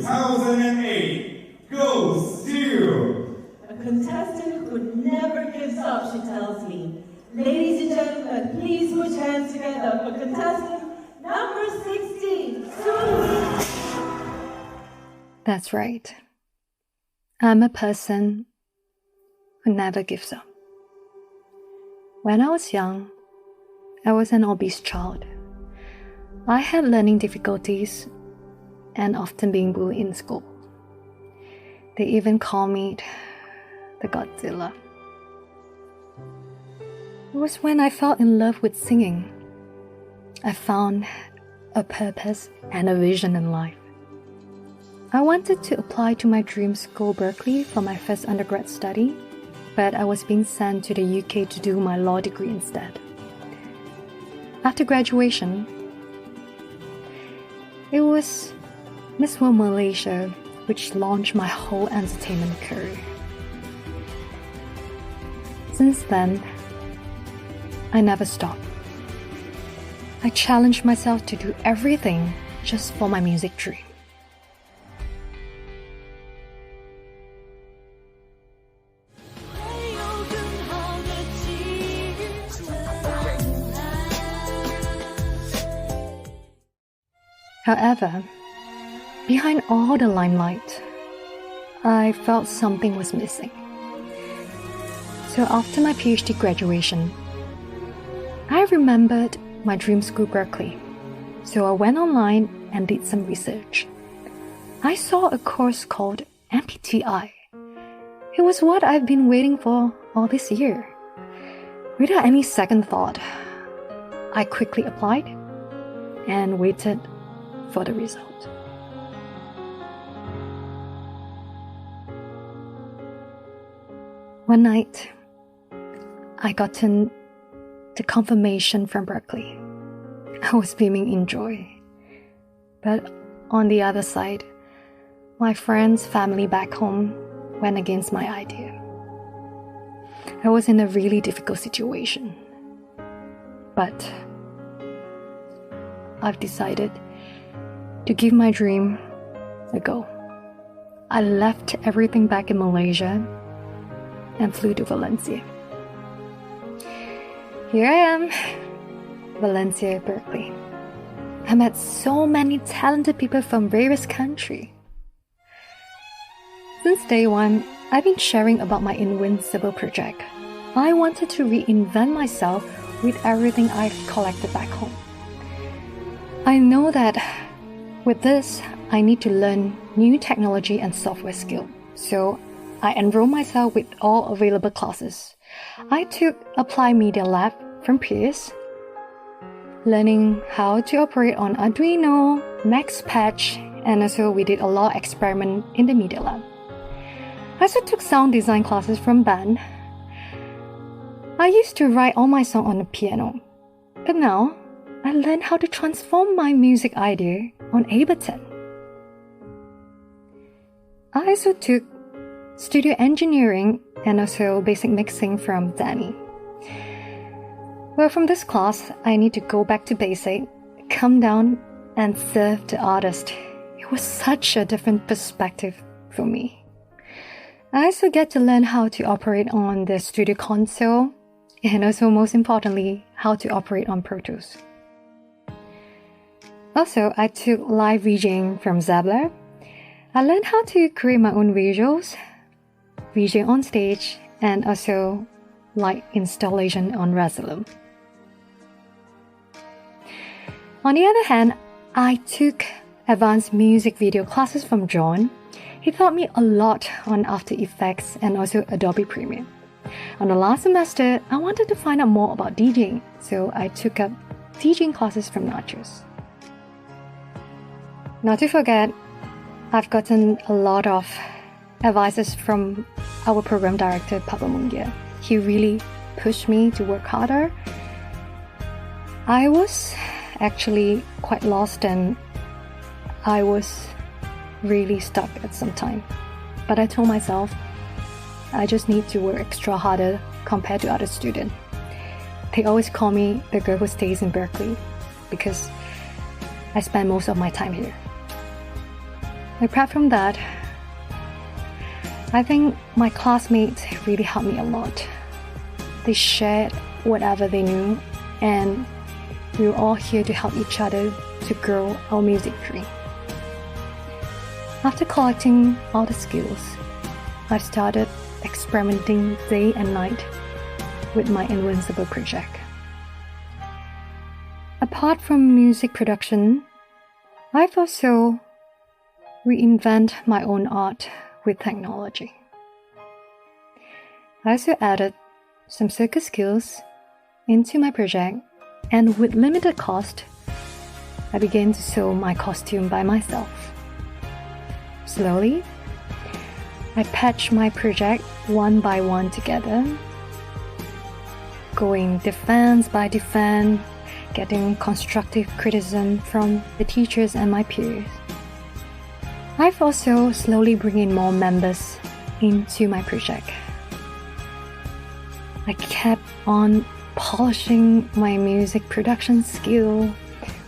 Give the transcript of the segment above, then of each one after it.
2008 goes to... A contestant who never gives up, she tells me. Ladies and gentlemen, please put your hands together for contestant number 60, Soo. That's right. I'm a person who never gives up. When I was young, I was an obese child. I had learning difficulties and often being bullied in school. They even call me the Godzilla. It was when I fell in love with singing. I found a purpose and a vision in life. I wanted to apply to my dream school, Berkeley, for my first undergrad study, but I was being sent to the UK to do my law degree instead. After graduation, it was Miss World Malaysia which launched my whole entertainment career. Since then, I never stopped. I challenged myself to do everything just for my music dream. However, behind all the limelight, I felt something was missing. So after my PhD graduation, I remembered my dream school, Berkeley. So I went online and did some research. I saw a course called MPTI. It was what I've been waiting for all this year. Without any second thought, I quickly applied and waited for the result. One night, I gotten the confirmation from Berkeley. I was beaming in joy. But on the other side, my friends, family back home went against my idea. I was in a really difficult situation. But I've decided to give my dream a go. I left everything back in Malaysia and flew to Valencia. Here I am, Valencia, Berkeley. I met so many talented people from various countries. Since day one, I've been sharing about my Inwinccible project. I wanted to reinvent myself with everything I've collected back home. I know that with this, I need to learn new technology and software skill. So I enrolled myself with all available classes. I took Applied Media Lab from peers, learning how to operate on Arduino, MaxPatch, and also we did a lot of experiment in the Media Lab. I also took sound design classes from band. I used to write all my songs on the piano, but now I learned how to transform my music idea on Ableton. I also took studio engineering and also basic mixing from Danny. Well, from this class, I need to go back to basic, come down and serve the artist. It was such a different perspective for me. I also get to learn how to operate on the studio console and also most importantly, how to operate on Pro Tools. Also, I took live VJing from Zabler. I learned how to create my own visuals, VJ on stage, and also light installation on Resolume. On the other hand, I took advanced music video classes from John. He taught me a lot on After Effects and also Adobe Premiere. On the last semester, I wanted to find out more about DJing, so I took up DJing classes from Nachos. Not to forget, I've gotten a lot of advices from our program director, Papa Mungia. He really pushed me to work harder. I was actually quite lost and I was really stuck at some time. But I told myself, I just need to work extra harder compared to other students. They always call me the girl who stays in Berkeley because I spend most of my time here. Apart from that, I think my classmates really helped me a lot. They shared whatever they knew, and we were all here to help each other to grow our music dream. After collecting all the skills, I started experimenting day and night with my Invincible project. Apart from music production, I've also reinvented my own art with technology. I also added some circus skills into my project, and with limited cost, I began to sew my costume by myself. Slowly, I patched my project one by one together, going defense by defense, getting constructive criticism from the teachers and my peers. I've also slowly brought in more members into my project. I kept on polishing my music production skill,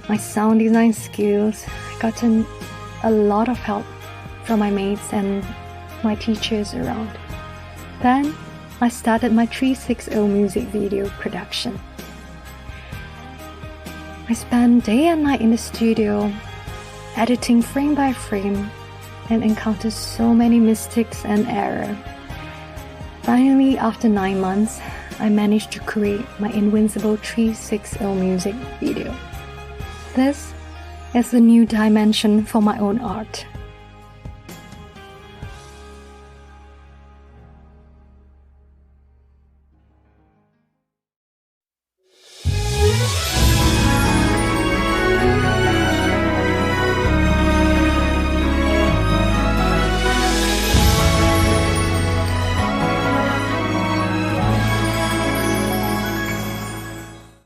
my sound design skills. I gotten a lot of help from my mates and my teachers around. Then I started my 360 music video production. I spent day and night in the studio, editing frame by frame, and encountered so many mistakes and errors. Finally, after 9 months, I managed to create my Invincible 360 music video. This is a new dimension for my own art.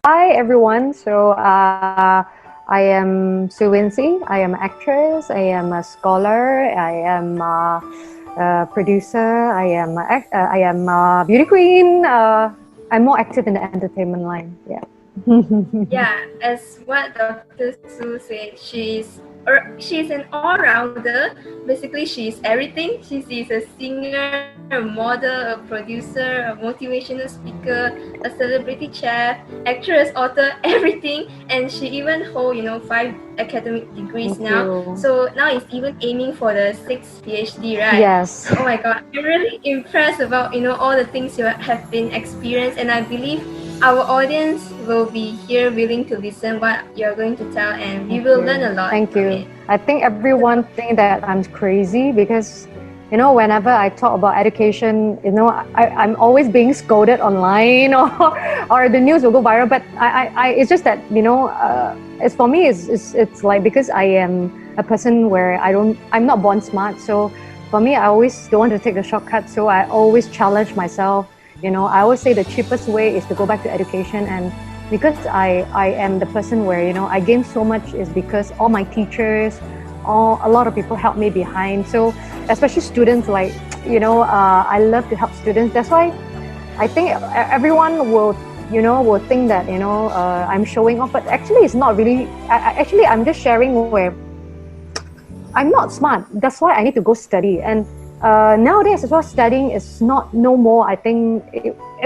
Hi everyone, so I am Soo Wincci. I am an actress, I am a scholar, I am a producer, I am a beauty queen. I'm more active in the entertainment line, yeah. Yeah, as what Dr. Soo said, she's an all-rounder. Basically, she's everything. She is a singer, a model, a producer, a motivational speaker, a celebrity chef, actress, author, everything. And she even holds, 5 academic degrees now. So now is even aiming for the 6th PhD, right? Yes. Oh my God, I'm really impressed about, all the things you have been experienced, and I believe our audience will be here willing to listen what you're going to tell, and we will learn a lot. Thank you. I think everyone think that I'm crazy because, whenever I talk about education, I'm always being scolded online or the news will go viral. But I it's just that, it's for me, it's like, because I am a person where I'm not born smart. So for me, I always don't want to take the shortcut. So I always challenge myself. I always say the cheapest way is to go back to education, and because I am the person where, I gain so much is because all my teachers, a lot of people help me behind. So especially students, like, I love to help students. That's why I think everyone will think that, I'm showing off, but actually it's not really. Actually, I'm just sharing where I'm not smart. That's why I need to go study. And nowadays as well, studying is no more. I think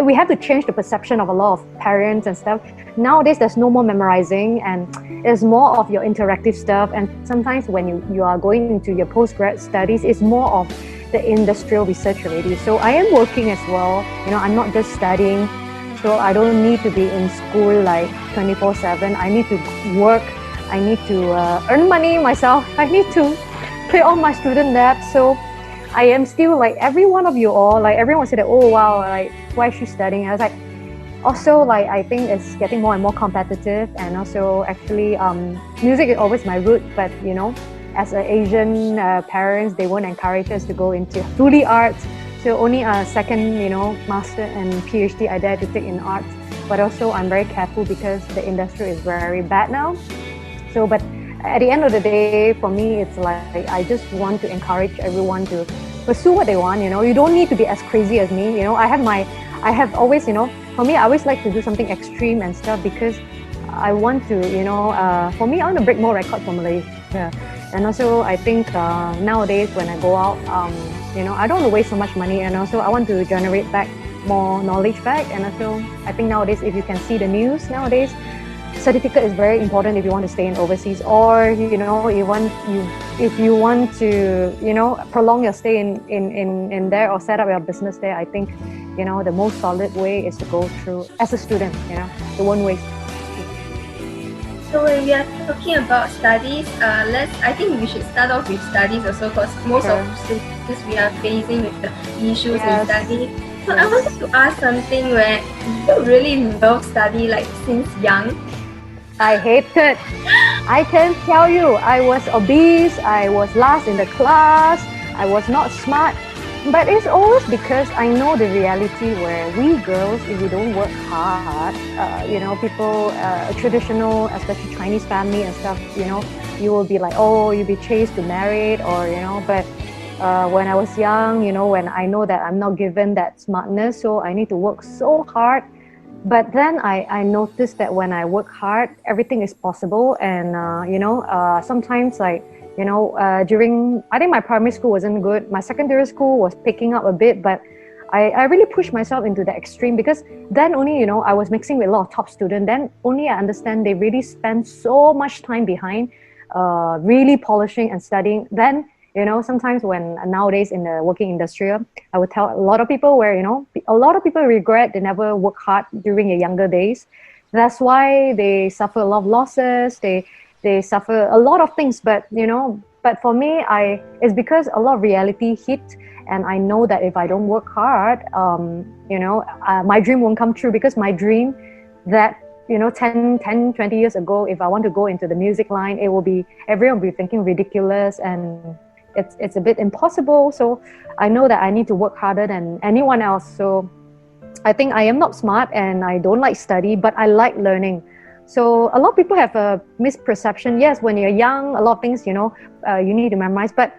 we have to change the perception of a lot of parents and stuff. Nowadays there's no more memorizing, and it's more of your interactive stuff. And sometimes when you are going into your postgrad studies, it's more of the industrial research already. So I am working as well. I'm not just studying, so I don't need to be in school like 24/7. I need to work, I need to earn money myself, I need to pay all my student debt. So I am still like every one of you all, like everyone said that, oh wow, like why is she studying? I was like, also like I think it's getting more and more competitive, and also actually music is always my root, but as an Asian parents, they won't encourage us to go into fully arts. So only a second, master and PhD I dare to take in arts. But also I'm very careful because the industry is very bad now. So, but at the end of the day, for me, it's like I just want to encourage everyone to pursue what they want. You don't need to be as crazy as me. I have always, for me, I always like to do something extreme and stuff because I want to, for me, I want to break more records for Malaysia. And also, I think nowadays when I go out, I don't want to waste so much money, and also I want to generate back more knowledge back. And also, I think nowadays, if you can see the news nowadays, certificate is very important if you want to stay in overseas, or if you want to prolong your stay in there or set up your business there. I think the most solid way is to go through as a student. The one way. So when we are talking about studies, I think we should start off with studies also, because most of students we are facing with the issues in study. So I wanted to ask something where you really love study, like since young. I hated. I can tell you, I was obese, I was last in the class, I was not smart. But it's always because I know the reality where we girls, if we don't work hard, people, traditional, especially Chinese family and stuff, you will be like, oh, you'll be chased to married, or, but when I was young, when I know that I'm not given that smartness, so I need to work so hard. But then I noticed that when I work hard, everything is possible. And, sometimes during, I think my primary school wasn't good. My secondary school was picking up a bit, but I really pushed myself into the extreme, because then only, I was mixing with a lot of top students. Then only I understand they really spend so much time behind, really polishing and studying. Then, sometimes when nowadays in the working industry, I would tell a lot of people where, a lot of people regret they never work hard during their younger days. That's why they suffer a lot of losses. They suffer a lot of things. But, but for me, it's because a lot of reality hit. And I know that if I don't work hard, my dream won't come true, because my dream that 10, 20 years ago, if I want to go into the music line, everyone will be thinking ridiculous, and it's a bit impossible. So I know that I need to work harder than anyone else. So I think I am not smart and I don't like study, but I like learning. So a lot of people have a misperception. Yes, when you're young, a lot of things, you need to memorize. But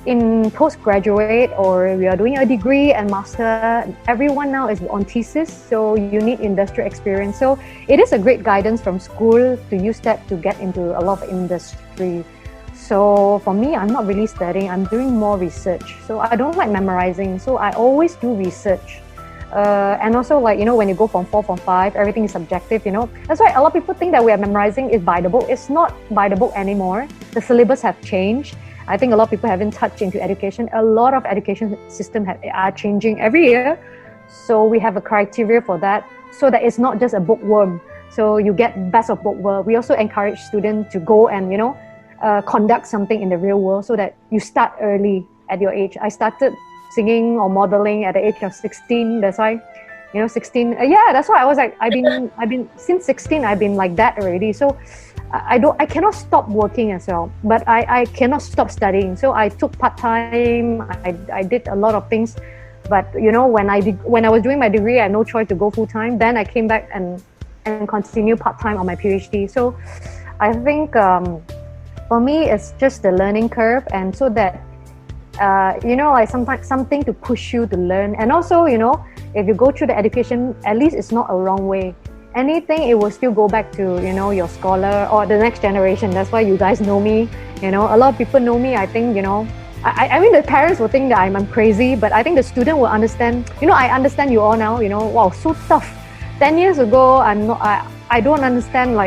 in postgraduate, or we are doing a degree and master, everyone now is on thesis. So you need industrial experience. So it is a great guidance from school to use that to get into a lot of industry. So for me, I'm not really studying. I'm doing more research. So I don't like memorizing. So I always do research. And also, when you go from 4, from 5, everything is subjective, That's why a lot of people think that we are memorizing is by the book. It's not by the book anymore. The syllabus have changed. I think a lot of people haven't touched into education. A lot of education systems are changing every year. So we have a criteria for that, so that it's not just a bookworm. So you get best of both worlds. We also encourage students to go and, conduct something in the real world, so that you start early at your age. I started singing or modeling at the age of 16. That's why, 16. That's why I was like, I've been since 16. I've been like that already. So I cannot stop working as well, but I cannot stop studying. So I took part-time. I did a lot of things, but when I was doing my degree, I had no choice to go full-time. Then I came back and continue part-time on my PhD. So I think for me, it's just the learning curve, and so that sometimes something to push you to learn. And also, if you go through the education, at least it's not a wrong way. Anything, it will still go back to, your scholar or the next generation. That's why you guys know me. A lot of people know me. I think, I mean, the parents will think that I'm crazy, but I think the student will understand. I understand you all now, wow, so tough. 10 years ago, I don't understand,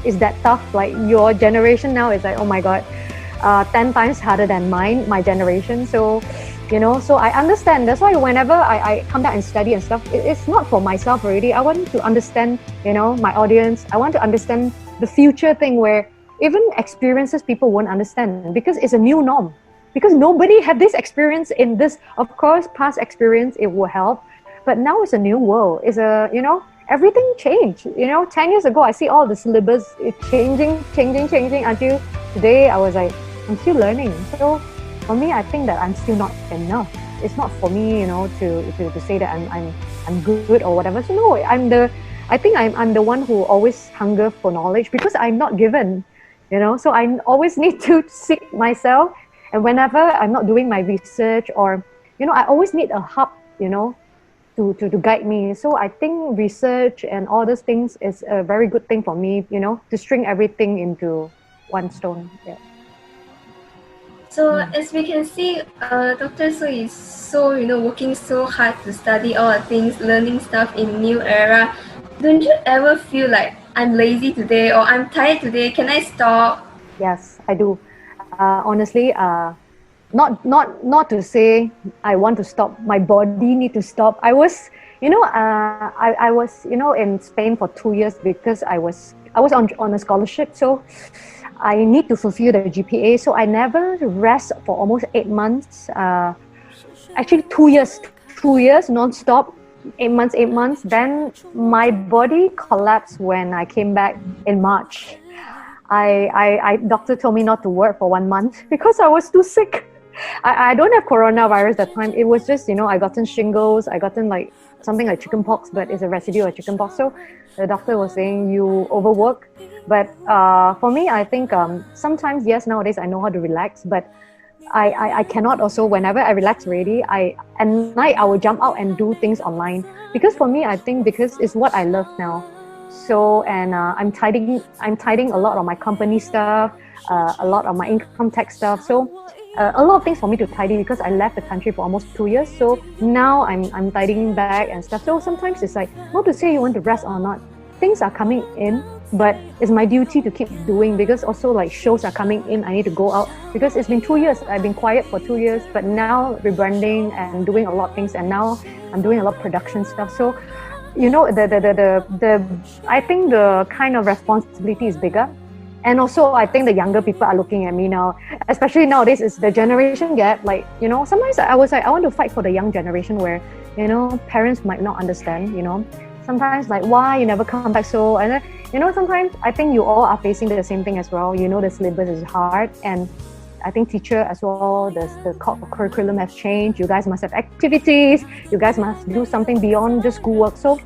is that tough? Like, your generation now is like, oh my God, 10 times harder than my generation. So, so I understand. That's why whenever I come back and study and stuff, it's not for myself already. I want to understand, my audience. I want to understand the future thing where even experiences people won't understand, because it's a new norm. Because nobody had this experience in this. Of course, past experience, it will help. But now it's a new world. It's everything changed. 10 years ago, I see all the syllabus changing until today. I was like, I'm still learning. So for me, I think that I'm still not enough. It's not for me, to say that I'm good or whatever. So no, I think I'm the one who always hunger for knowledge, because I'm not given, So I always need to seek myself. And whenever I'm not doing my research, or I always need a hub, to guide me. So I think research and all those things is a very good thing for me, to string everything into one stone. Yeah. So as we can see, Dr. Soo is so, working so hard to study all the things, learning stuff in new era. Don't you ever feel like I'm lazy today or I'm tired today? Can I stop? Yes, I do. Honestly, not to say I want to stop. My body need to stop. I was, I was, in Spain for 2 years because I was on a scholarship. So I need to fulfill the GPA. So I never rest for almost 8 months. Actually, 2 years non-stop. 8 months. Then my body collapsed when I came back in March. Doctor told me not to work for 1 month because I was too sick. I don't have coronavirus that time. It was just, I gotten shingles. I gotten like something like chickenpox, but it's a residue of chickenpox. So the doctor was saying you overwork. But for me, I think sometimes, yes, nowadays I know how to relax, but I cannot also, whenever I relax already, at night I will jump out and do things online. Because for me, I think because it's what I love now. So, and I'm tidying a lot of my company stuff, a lot of my income tax stuff. So a lot of things for me to tidy because I left the country for almost 2 years. So now I'm tidying back and stuff. So sometimes it's like, not to say you want to rest or not. Things are coming in, but it's my duty to keep doing because also like shows are coming in. I need to go out because it's been 2 years. I've been quiet for 2 years, but now rebranding and doing a lot of things. And now I'm doing a lot of production stuff. So, I think the kind of responsibility is bigger. And also, I think the younger people are looking at me now, especially nowadays, it's the generation gap. Like, sometimes I was like, I want to fight for the young generation where, parents might not understand, sometimes like, why you never come back so, and then, sometimes I think you all are facing the same thing as well. The syllabus is hard, and I think teacher as well, the curriculum has changed. You guys must have activities. You guys must do something beyond just schoolwork. So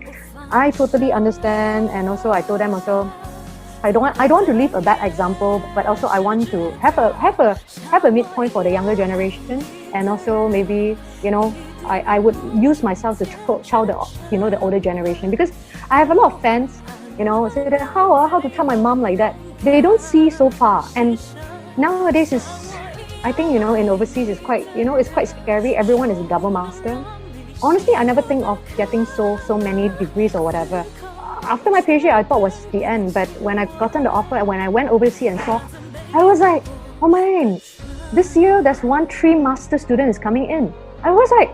I totally understand. And also I told them also, I don't want to leave a bad example, but also I want to have a midpoint for the younger generation. And also maybe, I would use myself to tell the older generation, because I have a lot of fans, say that how to tell my mom like that. They don't see so far. And nowadays I think, in overseas it's quite, it's quite scary. Everyone is a double master. Honestly, I never think of getting so many degrees or whatever. After my PhD, I thought was the end. But when I gotten the offer and when I went overseas and saw, I was like, oh man, this year there's 3 master student is coming in. I was like,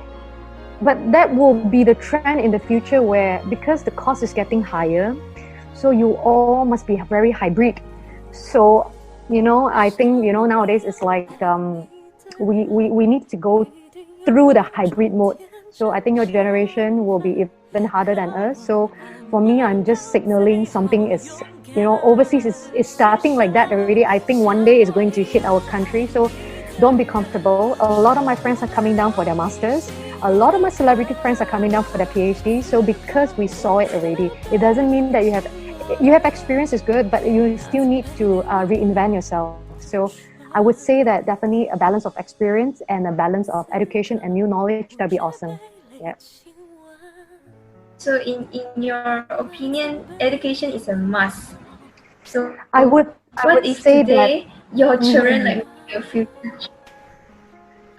but that will be the trend in the future where, because the cost is getting higher, so you all must be very hybrid. So, I think, nowadays it's like we need to go through the hybrid mode. So I think your generation will be even harder than us. So for me, I'm just signaling something is, overseas is starting like that already. I think one day it's going to hit our country. So don't be comfortable. A lot of my friends are coming down for their masters. A lot of my celebrity friends are coming down for their PhD. So because we saw it already, it doesn't mean that you have experience is good, but you still need to reinvent yourself. So I would say that definitely a balance of experience and a balance of education and new knowledge, that'd be awesome. Yeah. So in your opinion, education is a must. So I would if say today that your children, like your future?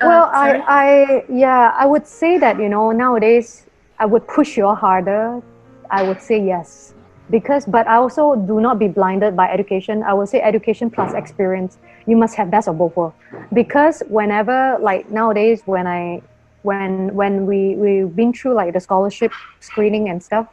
Well, I would say that, nowadays I would push you all harder. I would say yes. But I also do not be blinded by education. I would say education plus experience. You must have best of both worlds. Because whenever, like nowadays, when we've been through like the scholarship screening and stuff,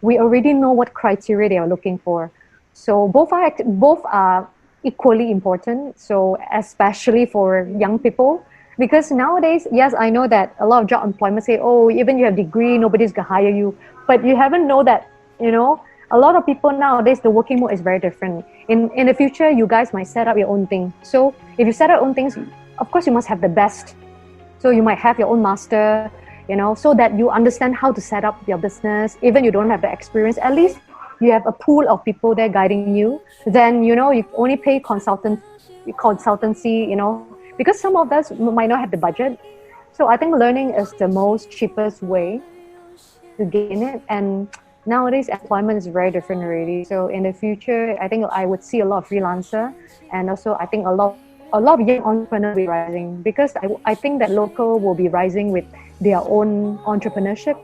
we already know what criteria they are looking for. So both are equally important. So especially for young people, because nowadays, yes, I know that a lot of job employment say, oh, even you have degree, nobody's gonna hire you. But you haven't know that, a lot of people nowadays, the working mode is very different. In the future, you guys might set up your own thing. So if you set up your own things, of course, you must have the best. So you might have your own master, so that you understand how to set up your business. Even you don't have the experience, at least you have a pool of people there guiding you. Then, you only pay consultancy, because some of us might not have the budget. So I think learning is the most cheapest way to gain it. And nowadays, employment is very different already. So in the future, I think I would see a lot of freelancer, and also I think a lot a lot of young entrepreneurs will be rising, because I think that local will be rising with their own entrepreneurship.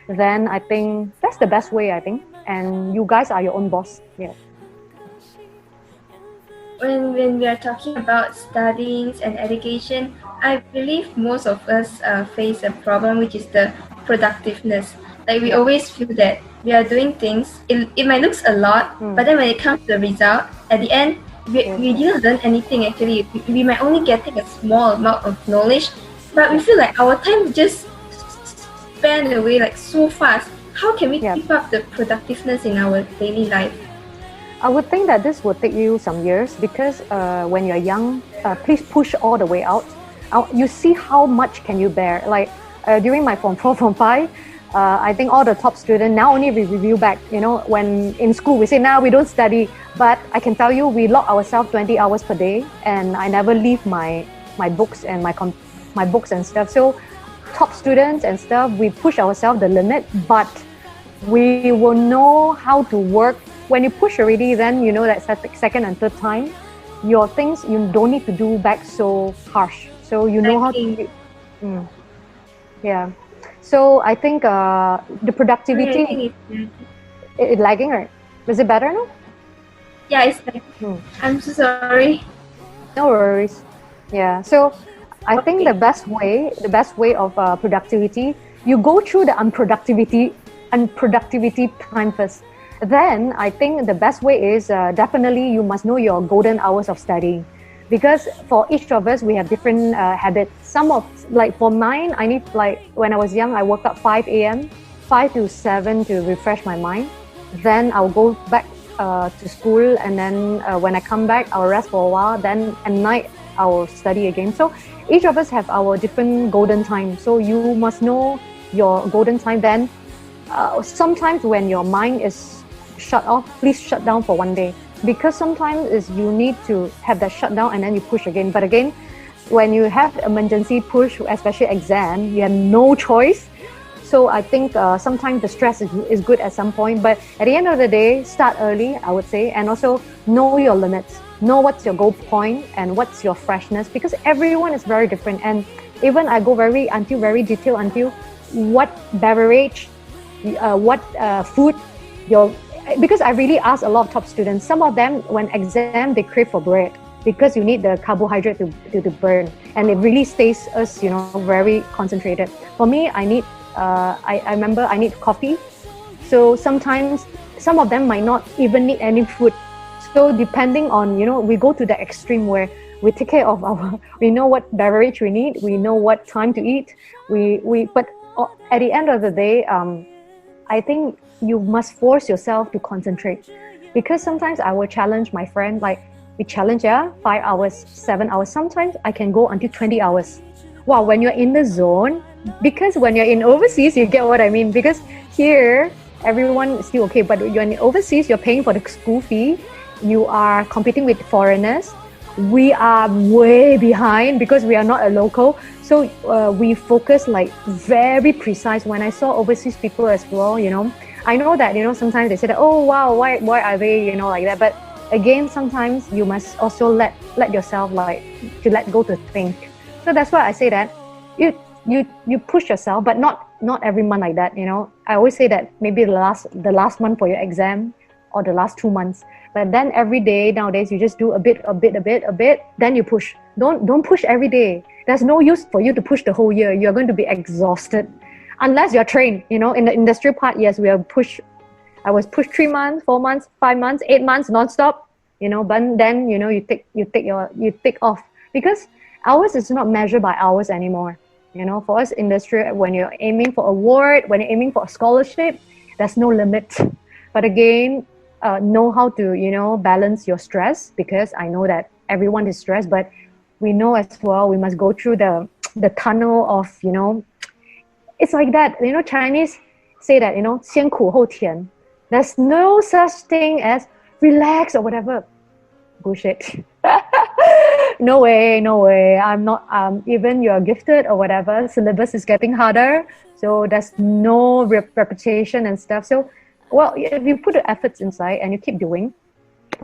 Then I think that's the best way, I think. And you guys are your own boss. Yeah. When we are talking about studying and education, I believe most of us face a problem, which is the productiveness. Like we always feel that we are doing things, it might look a lot, but then when it comes to the result, at the end, we didn't learn anything actually. We might only get a small amount of knowledge, but we feel like our time just spent away like so fast. How can we keep up the productiveness in our daily life? I would think that this will take you some years, because when you're young, please push all the way out. You see how much can you bear. Like during my Form 4, Form 5, I think all the top students, now only we review back, when in school we say, now we don't study. But I can tell you, we lock ourselves 20 hours per day, and I never leave my books and my books and stuff. So top students and stuff, we push ourselves the limit, but we will know how to work. When you push already, then you know that second and third time, your things, you don't need to do back so harsh. So you know how to. Yeah. So I think the productivity is lagging, right? Is it better now? Yeah, it's lagging. I'm so sorry. No worries. Yeah. So I think the best way of productivity, you go through the unproductivity time first. Then I think the best way is definitely you must know your golden hours of studying, because for each of us we have different habits. For mine, I need, like when I was young, I woke up 5 a.m., 5 to 7 to refresh my mind. Then I'll go back to school, and then when I come back, I'll rest for a while. Then at night I'll study again. So each of us have our different golden time. So you must know your golden time. Then sometimes when your mind is shut off, please shut down for one day, because sometimes you need to have that shutdown and then you push again. But again, when you have emergency push, especially exam, you have no choice. So I think sometimes the stress is good at some point, but at the end of the day, start early, I would say, and also know your limits, know what's your goal point and what's your freshness, because everyone is very different. And even I go very detailed until what beverage, what food, because I really ask a lot of top students. Some of them, when exam, they crave for bread, because you need the carbohydrate to burn, and it really stays us, very concentrated. For me, I need, I remember I need coffee. So sometimes some of them might not even need any food. So depending on, we go to the extreme where we take care of we know what beverage we need, we know what time to eat. But at the end of the day, I think you must force yourself to concentrate, because sometimes I will challenge my friend, like we challenge 5 hours, 7 hours. Sometimes I can go until 20 hours. Wow, when you're in the zone, because when you're in overseas, you get what I mean. Because here, everyone is still okay, but you're in overseas, you're paying for the school fee, you are competing with foreigners. We are way behind because we are not a local. So we focus like very precise. When I saw overseas people as well, I know that, sometimes they say that, oh, wow, why are they, like that? But again, sometimes you must also let yourself to let go to think. So that's why I say that you push yourself, but not every month like that, I always say that maybe the last month for your exam, or the last 2 months. But then every day nowadays, you just do a bit, then you push. Don't push every day. There's no use for you to push the whole year. You're going to be exhausted. Unless you're trained, in the industrial part, yes, we are pushed. I was pushed 3 months, 4 months, 5 months, 8 months, non-stop, but then, you take off, because hours is not measured by hours anymore. For us industry, when you're aiming for award, when you're aiming for a scholarship, there's no limit. But again, know how to, balance your stress, because I know that everyone is stressed, but we know as well, we must go through the tunnel of, it's like that, Chinese say that, 先苦后甜. There's no such thing as relax or whatever. Bullshit. No way. I'm not, even you're gifted or whatever, syllabus is getting harder. So there's no repetition and stuff. So, well, if you put the efforts inside and you keep doing,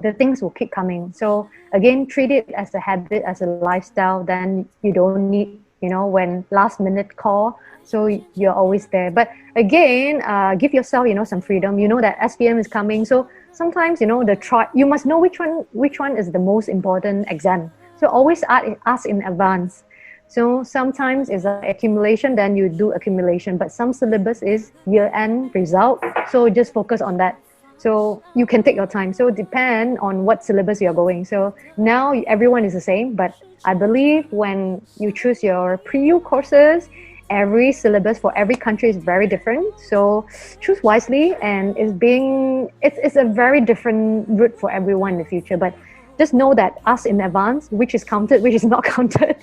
the things will keep coming. So again, treat it as a habit, as a lifestyle. Then you don't need, when last minute call, so you're always there. But again, give yourself, some freedom. You know that SPM is coming. So sometimes, you must know which one is the most important exam. So always ask in advance. So sometimes it's an accumulation, then you do accumulation. But some syllabus is year-end result. So just focus on that. So you can take your time. So depend on what syllabus you're going. So now everyone is the same. But I believe when you choose your pre-U courses, every syllabus for every country is very different. So choose wisely, and it's a very different route for everyone in the future. But just know that ask in advance, which is counted, which is not counted.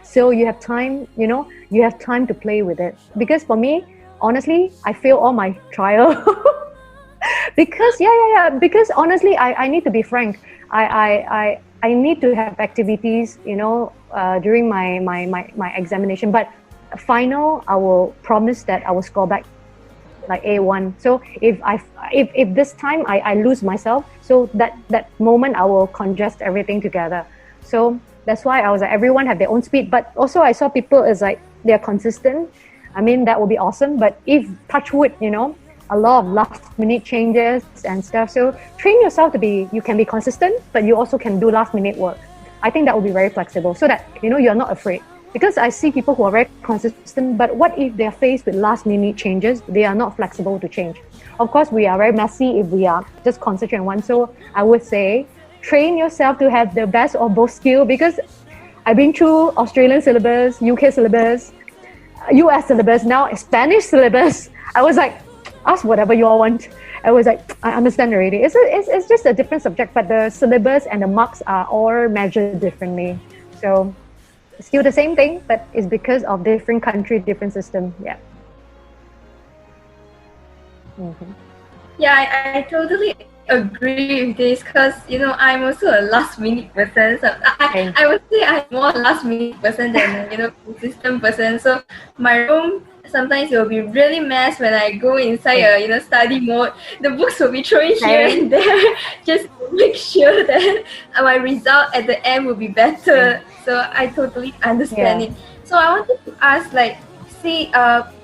So you have time, you have time to play with it. Because for me, honestly, I fail all my trial. Because because honestly, I need to be frank. I need to have activities, during my examination. But final, I will promise that I will score back like A1. So if this time I lose myself, so that moment I will congest everything together. So that's why I was like, everyone have their own speed. But also I saw people as like they're consistent. I mean, that will be awesome. But if touch wood, a lot of last minute changes and stuff. So train yourself you can be consistent, but you also can do last minute work. I think that will be very flexible, so that you're not afraid. Because I see people who are very consistent, but what if they're faced with last minute changes? They are not flexible to change. Of course, we are very messy if we are just concentrating on one. So I would say, train yourself to have the best of both skills, because I've been through Australian syllabus, UK syllabus, US syllabus, now Spanish syllabus. I was like, ask whatever you all want. I was like, I understand already. It's just a different subject, but the syllabus and the marks are all measured differently. So still the same thing, but it's because of different country, different system. Yeah. Mm-hmm. Yeah, I totally agree with this, because I'm also a last minute person. So I would say I'm more last minute person than consistent person. So my room sometimes it will be really mess when I go inside a study mode. The books will be thrown here and there just to make sure that my result at the end will be better. So I totally understand it. So I wanted to ask,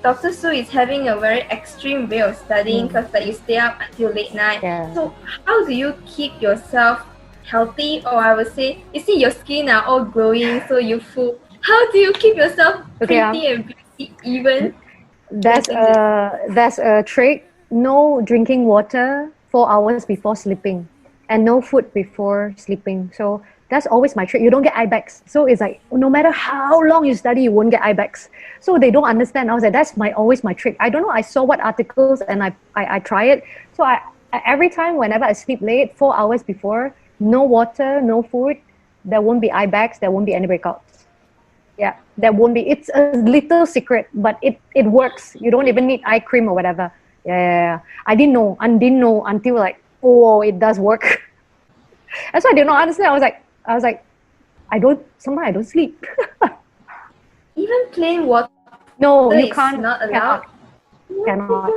Dr. Soo is having a very extreme way of studying, because you stay up until late night. So how do you keep yourself healthy? Or I would say, you see your skin are all glowing, so youthful. How do you keep yourself pretty and beauty even? That's a trick. No drinking water 4 hours before sleeping, and no food before sleeping. So that's always my trick. You don't get eye bags. So it's like, no matter how long you study, you won't get eye bags. So they don't understand. I was like, that's always my trick. I don't know. I saw what articles and I try it. So I every time, whenever I sleep late, 4 hours before, no water, no food, there won't be eye bags. There won't be any breakouts. Yeah, there won't be. It's a little secret, but it works. You don't even need eye cream or whatever. Yeah. I didn't know until like, it does work. That's why I did not understand. I was like, sometimes I don't sleep. Even plain water? No, you can't. Not allowed. Cannot.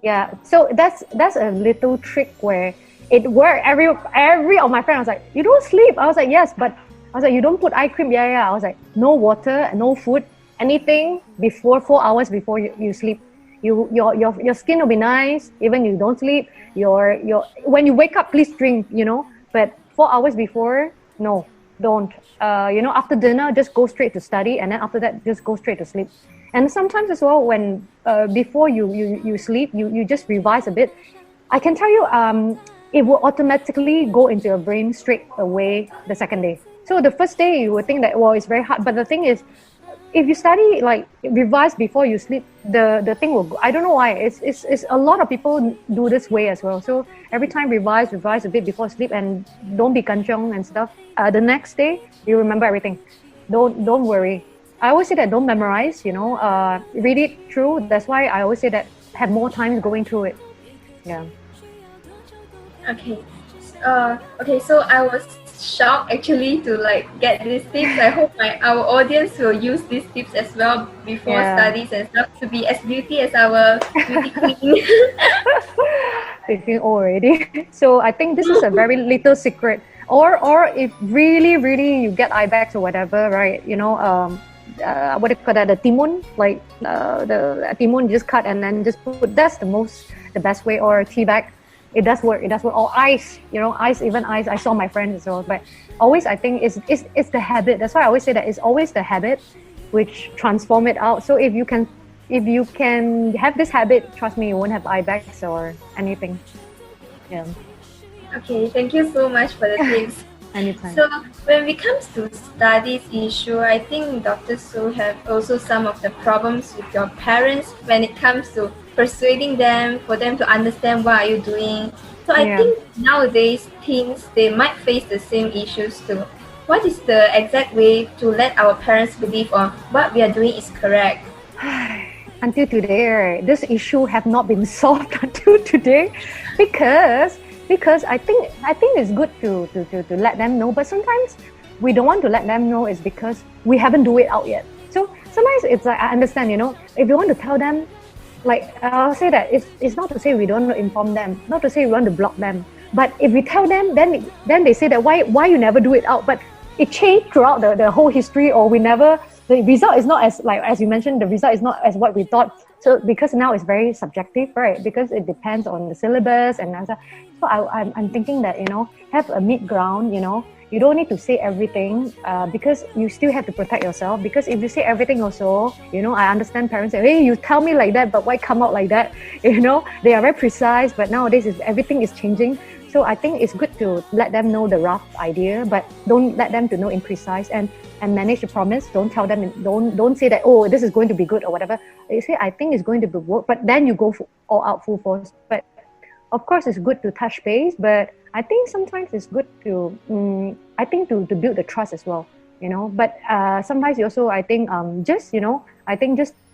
Yeah. So that's a little trick where it worked. Every of my friends was like, you don't sleep. I was like, yes, but I was like, you don't put eye cream. Yeah. I was like, no water, no food, anything before 4 hours before you sleep. Your skin will be nice even you don't sleep. When you wake up, please drink. But 4 hours before, no, don't. After dinner, just go straight to study, and then after that, just go straight to sleep. And sometimes as well, when before you sleep, you just revise a bit. I can tell you, it will automatically go into your brain straight away the second day. So the first day you would think that, it's very hard. But the thing is, if you study, revise before you sleep, the thing will go. I don't know why. It's a lot of people do this way as well. So every time revise a bit before sleep, and don't be kanchong and stuff. The next day, you remember everything. Don't worry. I always say that don't memorize, read it through. That's why I always say that have more time going through it. Yeah. Okay. So I was shocked actually to get these tips. I hope our audience will use these tips as well before studies and stuff, to be as beauty as our beauty queen. feeling old already. So I think this is a very little secret. Or if really you get eye bags or whatever, right? What do you call that? The timun, like the timun, just cut and then just put. That's the best way. Or tea bag, it does work. Or ice, even ice. I saw my friends as well. But always, I think it's the habit. That's why I always say that it's always the habit which transform it out. So if you can have this habit, trust me, you won't have eye bags or anything. Yeah. Okay, thank you so much for the tips. Anytime. So when it comes to studies issue, I think Dr. Soo have also some of the problems with your parents when it comes to persuading them, for them to understand what are you doing. So I think nowadays teens, they might face the same issues too. What is the exact way to let our parents believe on what we are doing is correct? Until today, this issue have not been solved until today, because I think it's good to let them know, but sometimes we don't want to let them know is because we haven't do it out yet. So sometimes it's like, I understand, if you want to tell them, like I'll say that it's not to say we don't inform them, not to say we want to block them, but if we tell them, then they say that why you never do it out, but it changed throughout the whole history, or the result is not as you mentioned, the result is not as what we thought. So because now it's very subjective, right? Because it depends on the syllabus and so I'm thinking that, have a mid ground, you don't need to say everything because you still have to protect yourself. Because if you say everything also, I understand parents say, hey, you tell me like that, but why come out like that? They are very precise, but nowadays everything is changing. So I think it's good to let them know the rough idea, but don't let them to know imprecise and manage the promise. Don't tell them, don't say that, oh, this is going to be good or whatever. You say, I think it's going to be work, but then you go all out full force. But of course, it's good to touch base, but I think sometimes it's good to, to build the trust as well, But sometimes you also, I think, just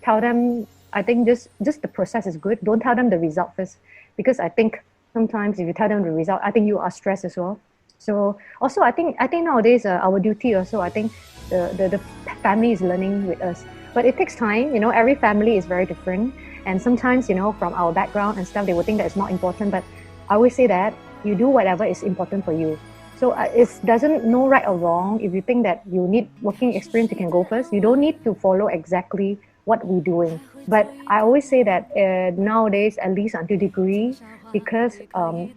tell them, I think just the process is good. Don't tell them the result first, because I think sometimes if you tell them the result, I think you are stressed as well. So also, I think nowadays our duty also, I think the family is learning with us, but it takes time. Every family is very different, and sometimes from our background and stuff, they will think that it's not important. But I always say that you do whatever is important for you. So it doesn't no right or wrong. If you think that you need working experience, you can go first. You don't need to follow exactly what we're doing. But I always say that nowadays, at least until degree, because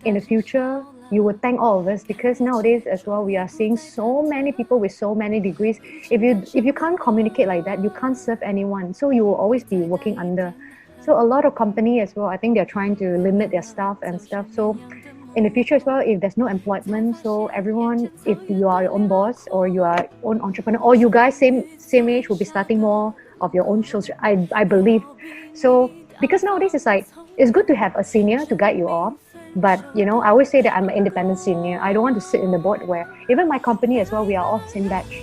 in the future, you would thank all of us, because nowadays as well, we are seeing so many people with so many degrees. If you can't communicate like that, you can't serve anyone. So you will always be working under. So a lot of company as well, I think they're trying to limit their staff and stuff. So in the future as well, if there's no employment, so everyone, if you are your own boss or you are own entrepreneur, or you guys same age will be starting more of your own social, I believe. So because nowadays it's good to have a senior to guide you all. But I always say that I'm an independent senior. I don't want to sit in the board where, even my company as well, we are all same batch.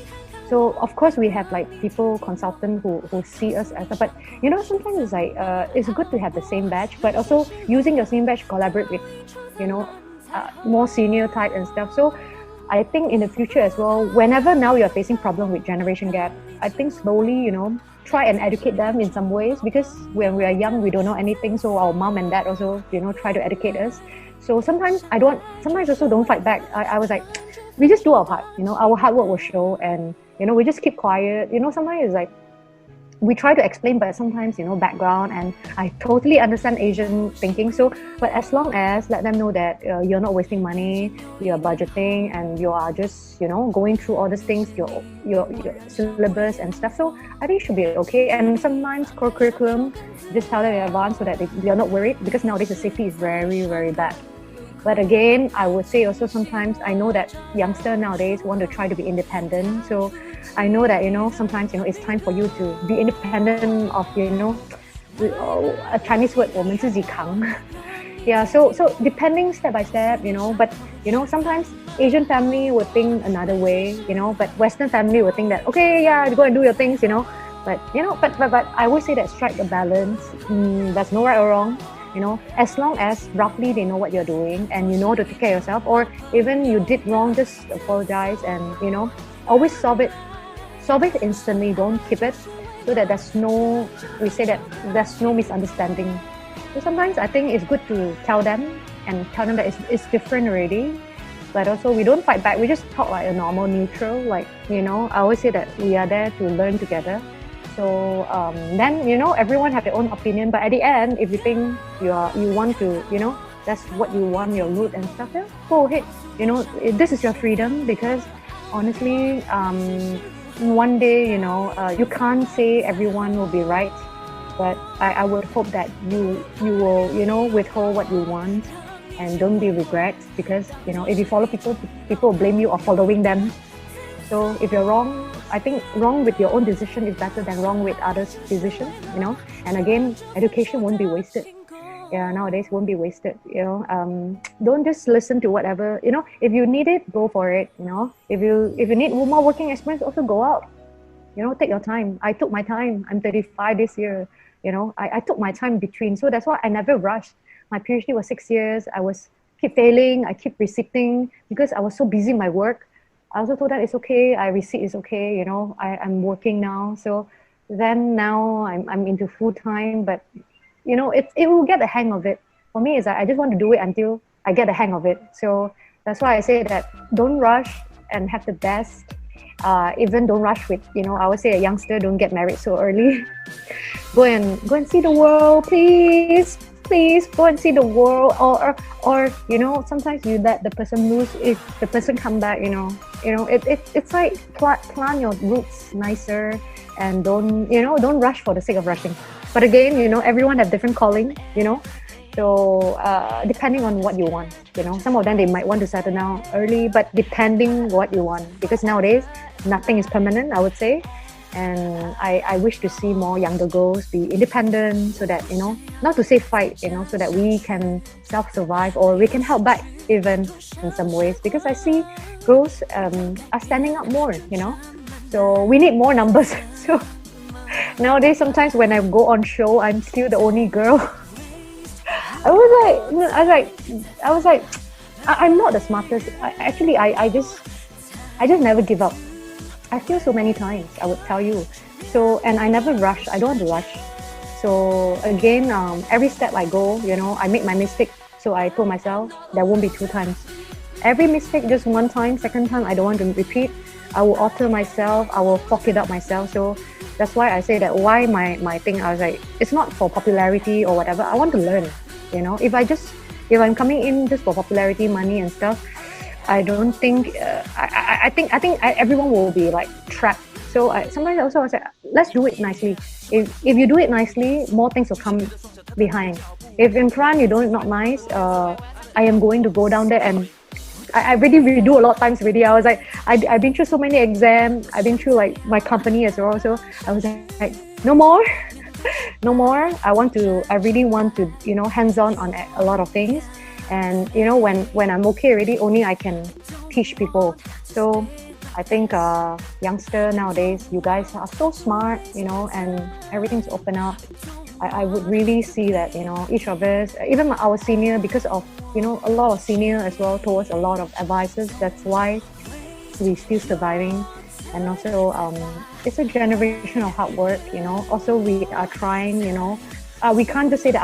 So of course we have people, consultants who see us as but sometimes it's it's good to have the same batch, but also using your same batch, collaborate with more senior type and stuff. So I think in the future as well, whenever now you're facing problem with generation gap, I think slowly, try and educate them in some ways, because when we are young, we don't know anything. So our mom and dad also, try to educate us. So sometimes also don't fight back. I was like, we just do our part, our hard work will show, and, we just keep quiet. Sometimes it's we try to explain, but sometimes, background, and I totally understand Asian thinking. So, but as long as let them know that you're not wasting money, you're budgeting, and you are just, going through all these things, your syllabus and stuff. So I think it should be okay. And sometimes core curriculum, just tell them in advance so that they're not worried, because nowadays the safety is very, very bad. But again, I would say also sometimes I know that youngsters nowadays want to try to be independent. So I know that, sometimes, it's time for you to be independent of, a Chinese word, 我们自己扛. Yeah, so depending step by step, but, sometimes Asian family would think another way, but Western family would think that, okay, yeah, go and do your things, But, but I always say that strike a balance. There's no right or wrong. As long as roughly they know what you're doing and you know to take care of yourself, or even you did wrong, just apologize and, always solve it instantly. Don't keep it, so that there's no misunderstanding. So sometimes I think it's good to tell them and tell them that it's different already. But also we don't fight back. We just talk like a normal neutral. Like, I always say that we are there to learn together. So then, everyone have their own opinion. But at the end, if you think you want to, that's what you want, your route and stuff, yeah, go ahead. This is your freedom, because honestly, one day, you can't say everyone will be right. But I would hope that you will, withhold what you want and don't be regrets, because, if you follow people will blame you or following them. So if you're wrong, I think wrong with your own decision is better than wrong with others' decision, And again, education won't be wasted. Yeah, nowadays won't be wasted, Don't just listen to whatever, if you need it, go for it, If you need more working experience, also go out. Take your time. I took my time. I'm 35 this year. I took my time between. So that's why I never rushed. My PhD was 6 years. I keep failing. I keep receipting because I was so busy in my work. I also told that it's okay. I receipt is okay. I'm working now. So then now I'm into full time. But it will get the hang of it. For me, is that I just want to do it until I get the hang of it. So that's why I say that don't rush and have the best. Even don't rush with, I would say a youngster, don't get married so early. Go and see the world, please go and see the world, or sometimes you let the person lose. If the person come back, it's like plan your roots nicer, and don't rush for the sake of rushing. But again, everyone have different calling, So depending on what you want, some of them they might want to settle down early, but depending what you want, because nowadays nothing is permanent, I would say. And I wish to see more younger girls be independent, so that not to say fight, so that we can self-survive, or we can help back even in some ways, because I see girls are standing up more, So we need more numbers. So nowadays, sometimes when I go on show, I'm still the only girl. I was like, I'm not the smartest. I just never give up. I fail so many times, I would tell you. So, and I never rush. I don't want to rush. So again, every step I go, I make my mistake. So I told myself there won't be 2 times. Every mistake, just 1 time, second time, I don't want to repeat. I will alter myself. I will fuck it up myself. So that's why I say that why my thing, I was like, it's not for popularity or whatever. I want to learn. If I'm coming in just for popularity, money and stuff, I don't think. I think everyone will be like trapped. So sometimes also I say, let's do it nicely. If you do it nicely, more things will come behind. If in front you do it not nice, I am going to go down there, and I really redo a lot of times already. I was like, I've been through so many exams. I've been through like my company as well. So I was like, no more. No more. I really want to, hands-on on a lot of things. And, when I'm okay already, only I can teach people. So I think youngster nowadays, you guys are so smart, and everything's open up. I would really see that, each of us, even our senior, because of, a lot of senior as well towards a lot of advices. That's why we're still surviving. And also, it's a generation of hard work, Also, we are trying, we can't just say that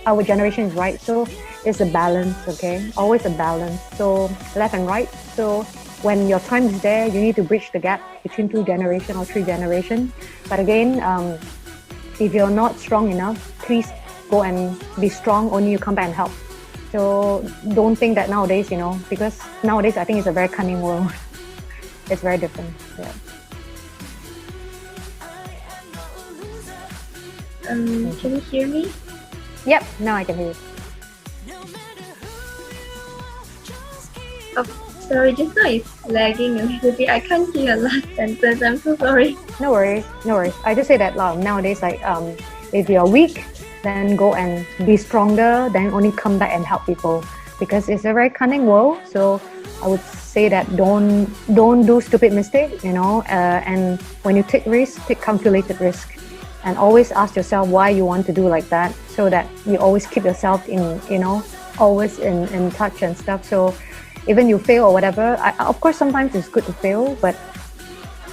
our generation is right. So it's a balance, okay? Always a balance. So left and right. So when your time is there, you need to bridge the gap between 2 generations or 3 generations. But again, if you're not strong enough, please go and be strong. Only you come back and help. So don't think that nowadays, because nowadays I think it's a very cunning world. It's very different. Yeah. Can you hear me? Yep, now I can hear you. Oh, sorry, just now it's lagging a little bit. I can't hear your last sentence. I'm so sorry. No worries. I just say that nowadays, like, if you're weak, then go and be stronger, then only come back and help people, because it's a very cunning world. So I would say that don't do stupid mistake, and when you take risk, take calculated risk, and always ask yourself why you want to do like that, so that you always keep yourself in, always in touch and stuff. So even you fail or whatever, of course sometimes it's good to fail, but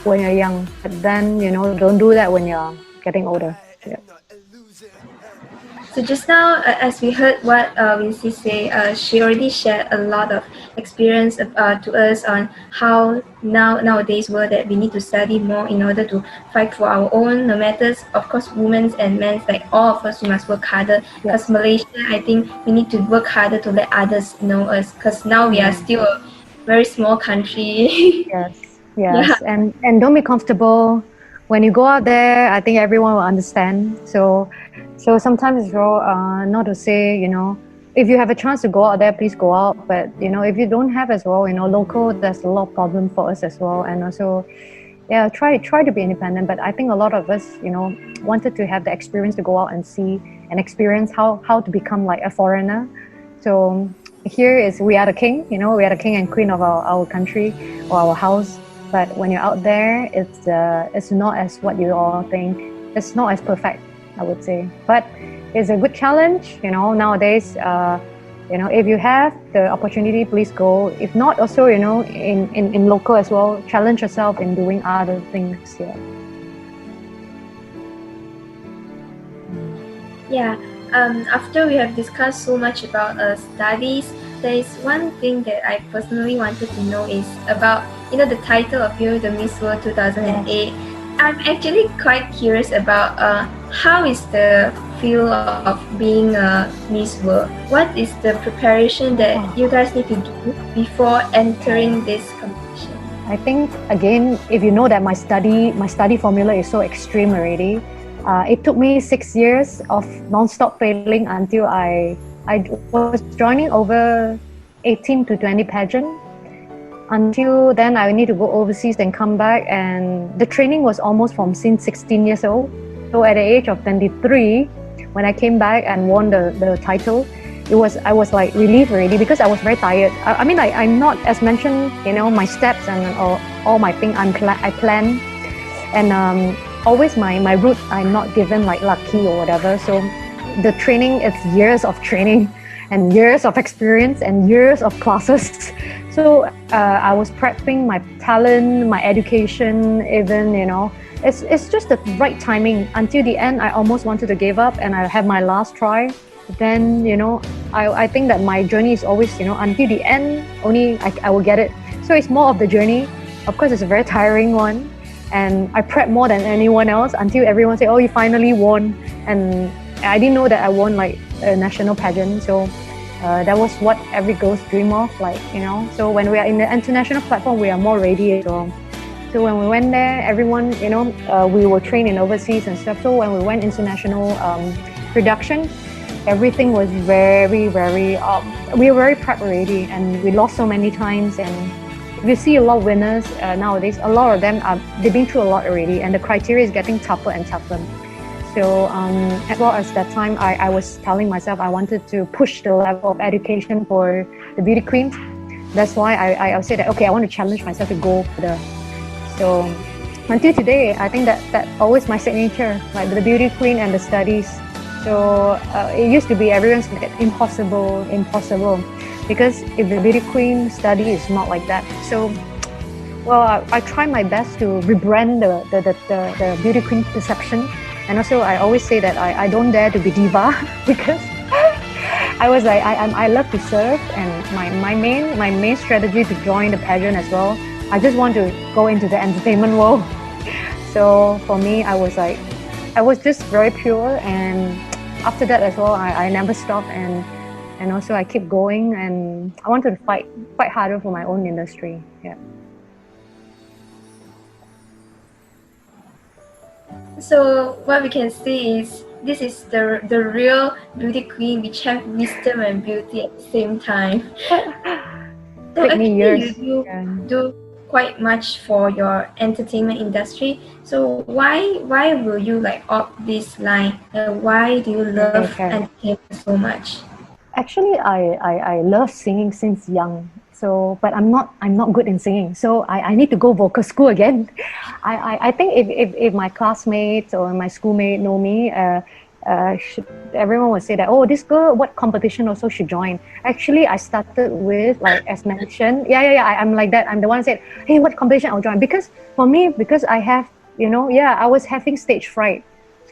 when you're young, but then don't do that when you're getting older. Yeah. So just now, as we heard what Wincci say, she already shared a lot of experience to us on how nowadays world that we need to study more in order to fight for our own. No matter, of course, women's and men's, like all of us, we must work harder. Because Malaysia, I think we need to work harder to let others know us. Because now we are still a very small country. Yes, and don't be comfortable. When you go out there, I think everyone will understand. So sometimes as well, not to say, if you have a chance to go out there, please go out. But, if you don't have as well, local, there's a lot of problem for us as well. And also, try to be independent. But I think a lot of us, wanted to have the experience to go out and see and experience how to become like a foreigner. So here is, we are the king, we are the king and queen of our country or our house. But when you're out there, it's not as what you all think. It's not as perfect, I would say. But it's a good challenge, nowadays. If you have the opportunity, please go. If not, also, in local as well, challenge yourself in doing other things. After we have discussed so much about studies, there is one thing that I personally wanted to know is about, the title of you, the Miss World 2008. I'm actually quite curious about how is the feel of being a Miss World? What is the preparation that you guys need to do before entering this competition? I think, again, if you know that my study formula is so extreme already, it took me 6 years of non-stop failing until I was joining over 18 to 20 pageant. Until then, I need to go overseas and come back, and the training was almost from since 16 years old. So at the age of 23, when I came back and won the title, I was like relieved already, because I was very tired. I'm not, as mentioned, my steps and all my things I plan, and always my route, I'm not given like lucky or whatever. So the training, it's years of training and years of experience and years of classes. So I was prepping my talent, my education, even, it's just the right timing. Until the end, I almost wanted to give up, and I had my last try. Then, I think that my journey is always, until the end, only I will get it. So it's more of the journey. Of course, it's a very tiring one. And I prep more than anyone else until everyone say, oh, you finally won. And I didn't know that I won like a national pageant. So that was what every girl's dream of, So when we are in the international platform, we are more ready. So when we went there, everyone, we were trained in overseas and stuff. So when we went international production, everything was very, very, we were very prepped already, and we lost so many times. And we see a lot of winners nowadays. A lot of them they've been through a lot already, and the criteria is getting tougher and tougher. So as well as that time, I was telling myself I wanted to push the level of education for the beauty queen. That's why I said that, okay, I want to challenge myself to go further. So until today, I think that always my signature, like the beauty queen and the studies. So it used to be everyone's like impossible, because if the beauty queen study is not like that. So, well, I try my best to rebrand the beauty queen perception. And also, I always say that I don't dare to be diva, because I was like, I love to serve, and my main strategy to join the pageant as well, I just want to go into the entertainment world. So for me, I was just very pure, and after that as well, I never stopped, and also I keep going, and I wanted to fight harder for my own industry. So what we can see is this is the real beauty queen, which have wisdom and beauty at the same time. So actually you do quite much for your entertainment industry. So why will you like opt this line? Why do you love entertainment so much? Actually, I love singing since young. So, but I'm not good in singing. So I need to go vocal school again. I think if my classmates or my schoolmate know me, everyone would say that, oh, this girl, what competition also should join. Actually, I started with, like, as mentioned, I'm like that. I'm the one who said, hey, what competition I'll join? Because for me, because I have, I was having stage fright.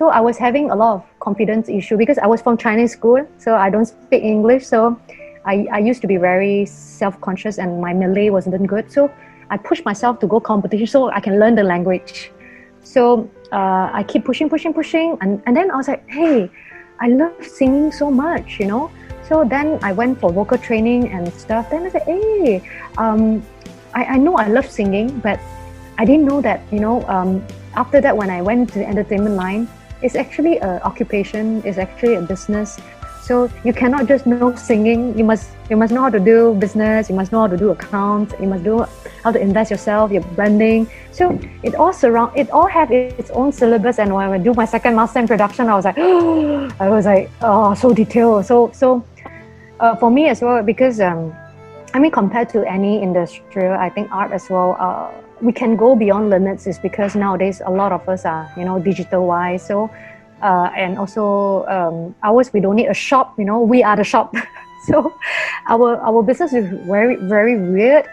So I was having a lot of confidence issue because I was from Chinese school, so I don't speak English. So I used to be very self-conscious and my Malay wasn't good. So I pushed myself to go competition so I can learn the language. So I keep pushing. And then I was like, hey, I love singing so much, you know. So then I went for vocal training and stuff. Then I said, hey, I know I love singing, but I didn't know that, you know, after that when I went to the entertainment line, it's actually an occupation, it's actually a business. So you cannot just know singing, you must know how to do business, you must know how to do accounts, you must know how to invest yourself, your branding. So it all have its own syllabus. And when I do my second master in production, I was like, oh, so detailed. So for me as well, because I mean, compared to any industry, I think art as well, we can go beyond limits is because nowadays a lot of us are, you know, digital wise. So and also ours, we don't need a shop, you know, we are the shop. So our business is very, very weird.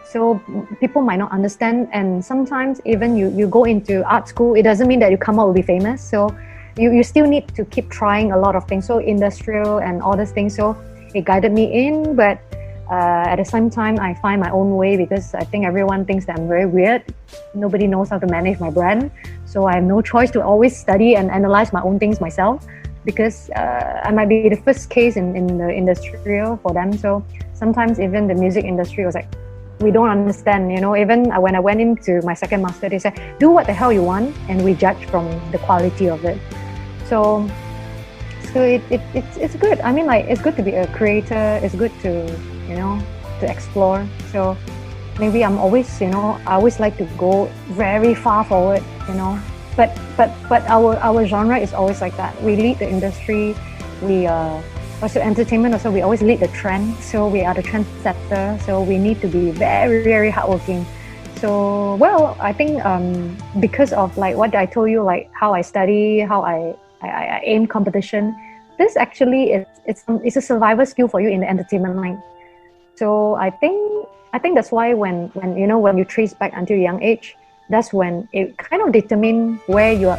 So people might not understand, and sometimes even you go into art school, it doesn't mean that you come out will be famous. So you still need to keep trying a lot of things. So industrial and all these things. So it guided me in, but at the same time, I find my own way because I think everyone thinks that I'm very weird. Nobody knows how to manage my brand. So I have no choice to always study and analyze my own things myself because I might be the first case in the industrial for them. So sometimes even the music industry was like, we don't understand, you know. Even when I went into my second master, they said, do what the hell you want and we judge from the quality of it. So it's good. I mean, like, it's good to be a creator. It's good to, you know, to explore. So maybe I'm always, you know, I always like to go very far forward, you know. But our genre is always like that. We lead the industry. We also entertainment. Also, we always lead the trend. So we are the trendsetter. So we need to be very, very hardworking. So well, I think because of like what I told you, like how I study, how I aim competition. This actually it's a survival skill for you in the entertainment line. So I think that's why when you know, when you trace back until a young age, that's when it kind of determines where you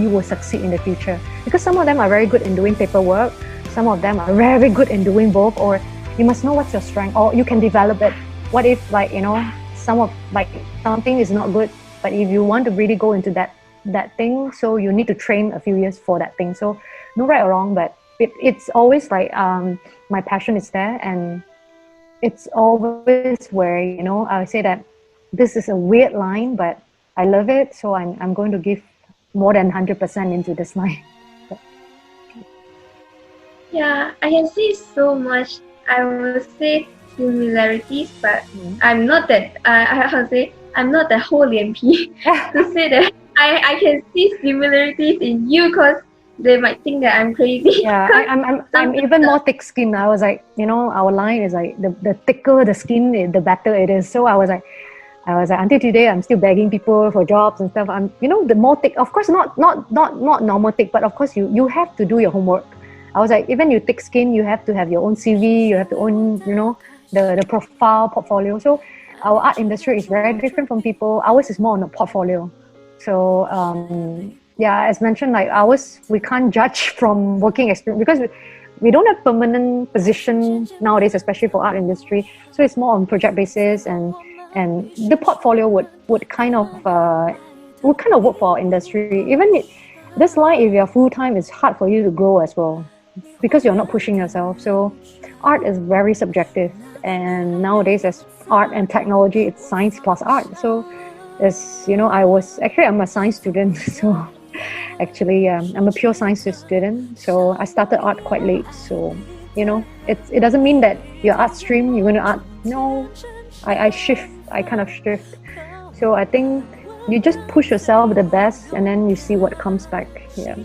will succeed in the future. Because some of them are very good in doing paperwork, some of them are very good in doing both, or you must know what's your strength, or you can develop it. What if, like, you know, something is not good, but if you want to really go into that thing, so you need to train a few years for that thing. So no right or wrong, but it's always like my passion is there, and it's always where, you know, I say that this is a weird line, but I love it, so I'm going to give more than 100% into this line. Yeah, I can see so much, I would say, similarities, but I'm not that, I'm not that whole P to say that I can see similarities in you, because they might think that I'm crazy. Yeah, I'm even more thick-skinned. I was like, you know, our line is like the thicker the skin, the better it is. So I was like, until today, I'm still begging people for jobs and stuff. I'm, you know, the more thick, of course, not normal thick, but of course you have to do your homework. I was like, even you thick skin, you have to have your own CV, you have to own, you know, the profile, portfolio. So our art industry is very different from people. Ours is more on the portfolio. So yeah, as mentioned, like ours, we can't judge from working experience because we don't have permanent position nowadays, especially for art industry. So it's more on project basis, and the portfolio would kind of work for our industry. Even this line, if you're full time, it's hard for you to grow as well because you're not pushing yourself. So art is very subjective, and nowadays as art and technology, it's science plus art. So as you know, I'm a science student, so actually I'm a pure science student. So I started art quite late. So you know, it doesn't mean that your art stream you're going to art. No, I kind of shift. So I think you just push yourself the best, and then you see what comes back. Yeah.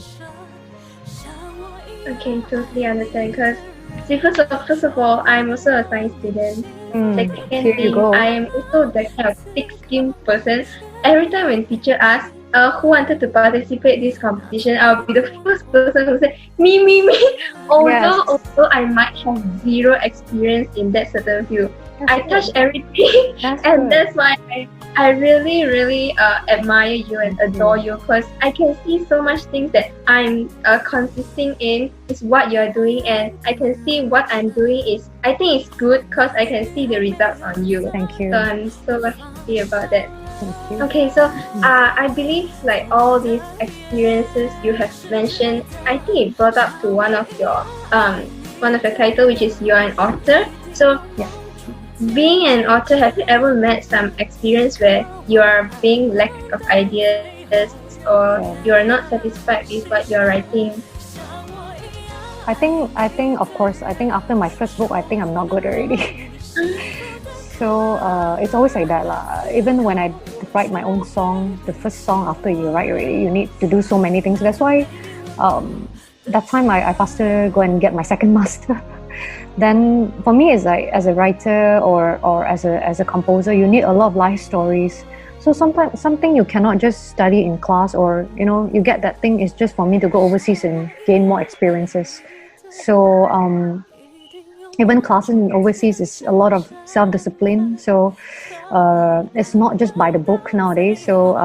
Okay, totally understand. Because first of all, I'm also a science student. Second thing, I am also the kind of thick-skinned person. Every time when teacher asks who wanted to participate in this competition, I'll be the first person who say me. Although I might have zero experience in that certain field. I touch everything, and that's why I really admire you and adore you, because I can see so much things that I'm consisting in is what you're doing, and I can see what I'm doing is, I think it's good because I can see the results on you. Thank you. So I'm so happy about that. Thank you. Okay, so I believe like all these experiences you have mentioned, I think it brought up to one of your title, which is you're an author. So yeah. Being an author, have you ever met some experience where you are being lack of ideas or you are not satisfied with what you're writing? I think of course, I think after my first book, I think I'm not good already. So it's always like that lah. Even when I write my own song, the first song after you write already, you need to do so many things. That's why that time I faster go and get my second master. Then for me, it's like as a writer or as a composer, you need a lot of life stories. So sometimes something you cannot just study in class, or you get that thing is just for me to go overseas and gain more experiences. So even classes in overseas is a lot of self-discipline. So it's not just by the book nowadays. So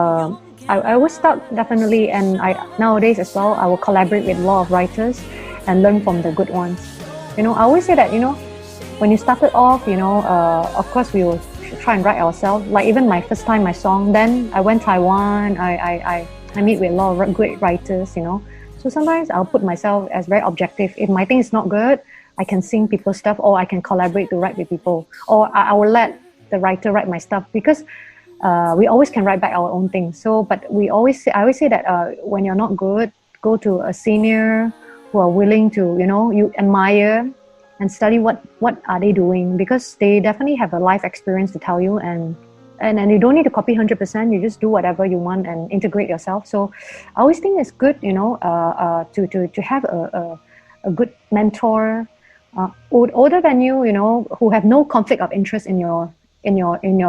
I always start definitely, and nowadays as well, I will collaborate with a lot of writers and learn from the good ones. I always say that, when you started off, of course we will try and write ourselves. Like even my first time, my song, then I went Taiwan, I meet with a lot of great writers, So sometimes I'll put myself as very objective. If my thing is not good, I can sing people's stuff, or I can collaborate to write with people, or I will let the writer write my stuff, because we always can write back our own things. So, but I always say that when you're not good, go to a senior who are willing to, you admire and study what are they doing, because they definitely have a life experience to tell you, and you don't need to copy 100%. You just do whatever you want and integrate yourself. So I always think it's good, to have a good mentor, older than you, who have no conflict of interest in your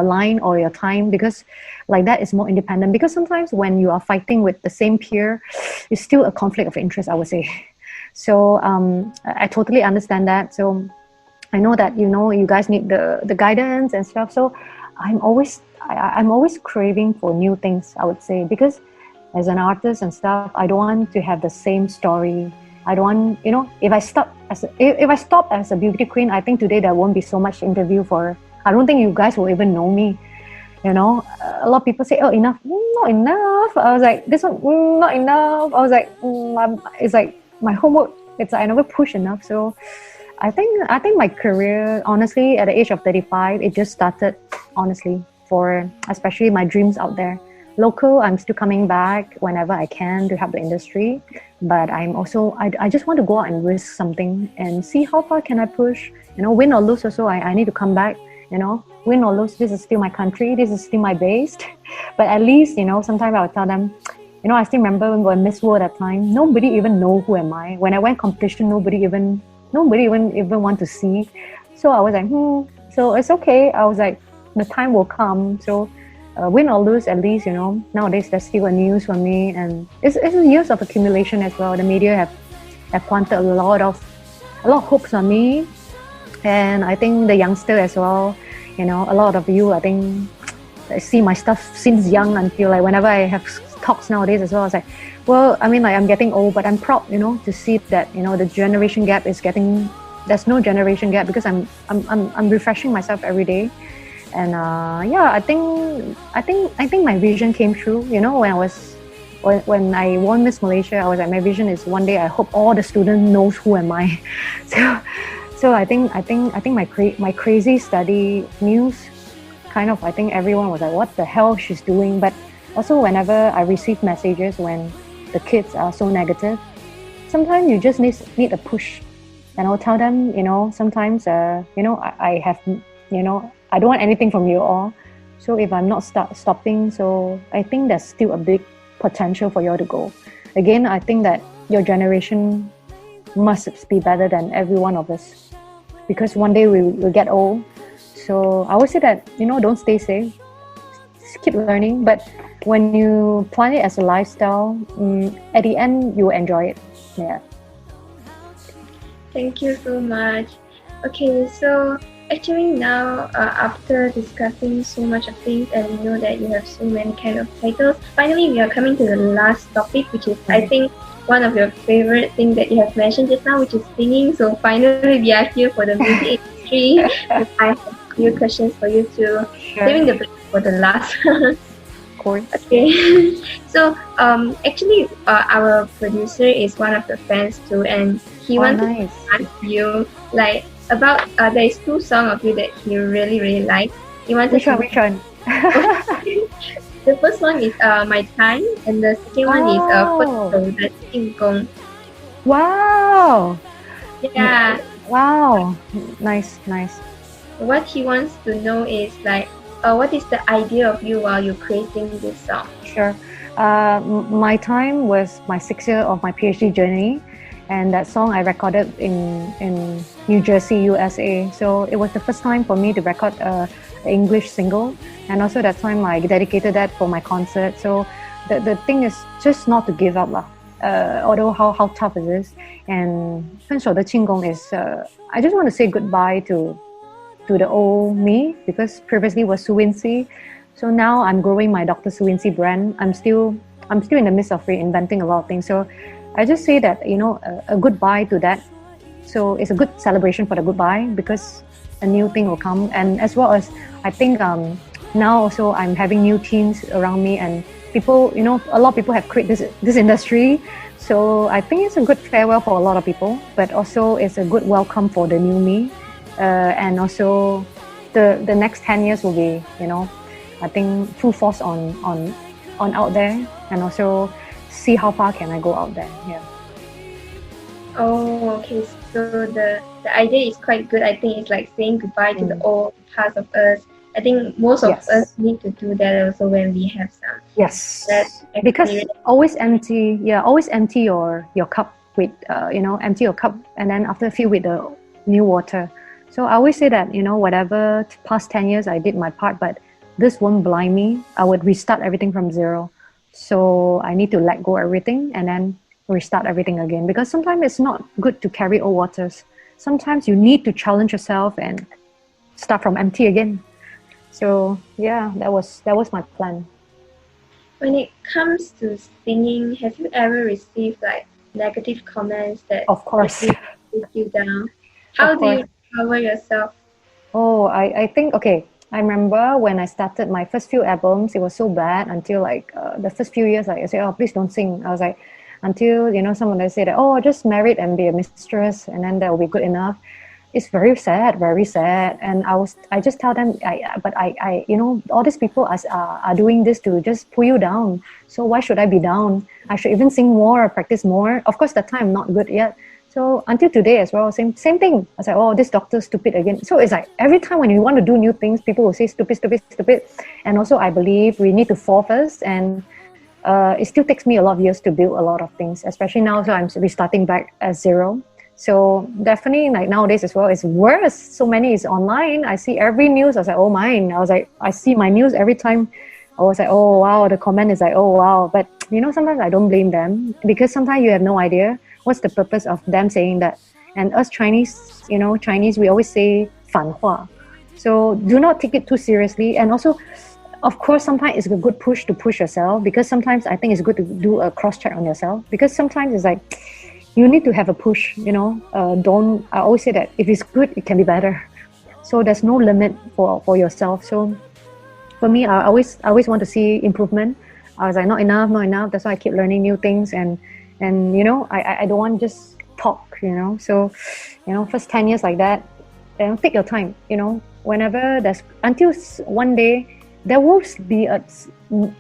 line or your time, because like that is more independent. Because sometimes when you are fighting with the same peer, it's still a conflict of interest, I would say. So I totally understand that. So I know that you guys need the guidance and stuff. So I'm always craving for new things, I would say, because as an artist and stuff, I don't want to have the same story. I don't want, if I stop as a beauty queen, I think today there won't be so much interview for. I don't think you guys will even know me. A lot of people say, "Oh, enough, not enough." I was like, "This one, not enough." I was like, "It's like my homework. It's like I never push enough." So, I think my career, honestly, at the age of 35, it just started. Honestly, for especially my dreams out there. Local, I'm still coming back whenever I can to help the industry. But I'm also, I just want to go out and risk something and see how far can I push. Win or lose also, I need to come back. Win or lose, this is still my country, this is still my base. But at least, sometimes I would tell them, I still remember when we were Miss World at that time, nobody even know who am I. When I went competition, nobody even want to see. So I was like, so it's okay. I was like, the time will come. So win or lose, at least, nowadays there's still a news for me, and it's years of accumulation as well. The media have planted a lot of hopes on me. And I think the youngster as well, a lot of you, I think, I see my stuff since young until like whenever I have talks nowadays as well. I was like, well, I mean, like I'm getting old, but I'm proud, to see that, the generation gap is getting. There's no generation gap, because I'm refreshing myself every day, and I think my vision came true. When I won Miss Malaysia, I was like, my vision is one day I hope all the students knows who am I. So I think my crazy study news, kind of, I think everyone was like, what the hell she's doing. But also whenever I receive messages when the kids are so negative, sometimes you just need a push. And I'll tell them, sometimes, I have, I don't want anything from you all. So if I'm not stopping, so I think there's still a big potential for you all to go. Again, I think that your generation must be better than every one of us, because one day we will get old. So I always say that, don't stay safe, just keep learning. But when you plan it as a lifestyle, at the end you will enjoy it. Yeah. Thank you so much. Okay, so Actually, now after discussing so much of things, and we know that you have so many kind of titles, finally we are coming to the last topic, which is I think one of your favorite things that you have mentioned just now, which is singing. So finally we are here for the music industry. I have a few questions for you too. Saving the best for the last. Of course. Okay. So actually our producer is one of the fans too, and he wanted to ask you like about there is 2 songs of you that he really likes. He wanted Which one? The first one is My Time, and the second one is 分手的进攻. Wow. Yeah. Wow. Nice. What he wants to know is like what is the idea of you while you're creating this song? Sure. My Time was my 6th year of my PhD journey, and that song I recorded in New Jersey, USA. So it was the first time for me to record an English single, and also that time I dedicated that for my concert. So the thing is just not to give up lah. Although how tough it is. And 分手的庆功 is I just want to say goodbye to the old me, because previously was Soo Wincci. So now I'm growing my Dr Soo Wincci brand. I'm still in the midst of reinventing a lot of things. So I just say that, you know, a goodbye to that. So it's a good celebration for the goodbye, because a new thing will come. And as well as I think now also I'm having new teams around me, and people, you know, a lot of people have created this industry. So I think it's a good farewell for a lot of people, but also it's a good welcome for the new me. And also the next 10 years will be, you know, I think full force on out there, and also see how far can I go out there. Yeah. Oh, okay. So the idea is quite good. I think it's like saying goodbye to the old parts of us. I think most of us need to do that also when we have some. Yes. Because always empty your cup with you know, empty your cup, and then after fill with the new water. So I always say that, you know, whatever past 10 years I did my part, but this won't blind me. I would restart everything from zero. So I need to let go everything and then restart everything again, because sometimes it's not good to carry old waters. Sometimes you need to challenge yourself and start from empty again. So yeah, that was my plan. When it comes to singing, have you ever received like negative comments that of course put you down? How do you recover yourself? Oh, I think, okay, I remember when I started my first few albums, it was so bad until like the first few years, like I said, oh, please don't sing. I was like, until, you know, someone they say that, oh, just married and be a mistress and then that will be good enough. It's very sad. And I just tell them, I you know, all these people are doing this to just pull you down. So why should I be down? I should even sing more, practice more. Of course, that time not good yet. So until today as well, same thing. I was like, oh, this doctor stupid again. So it's like every time when you want to do new things, people will say stupid. And also I believe we need to fall first, and it still takes me a lot of years to build a lot of things, especially now. So I'm restarting back at zero. So definitely, like nowadays as well, it's worse. So many is online. I see every news. I was like, oh, mine. I was like, I see my news every time. I was like, oh wow. The comment is like, oh wow. But you know, sometimes I don't blame them, because sometimes you have no idea what's the purpose of them saying that. And us Chinese, you know, we always say 反话. So do not take it too seriously. And also, of course, sometimes it's a good push to push yourself, because sometimes I think it's good to do a cross check on yourself, because sometimes it's like you need to have a push, you know. I always say that if it's good, it can be better. So there's no limit for yourself. So for me, I always want to see improvement. I was like, not enough. That's why I keep learning new things, and you know, I don't want to just talk, you know. So, you know, first 10 years like that, then take your time, you know. Whenever until one day there will be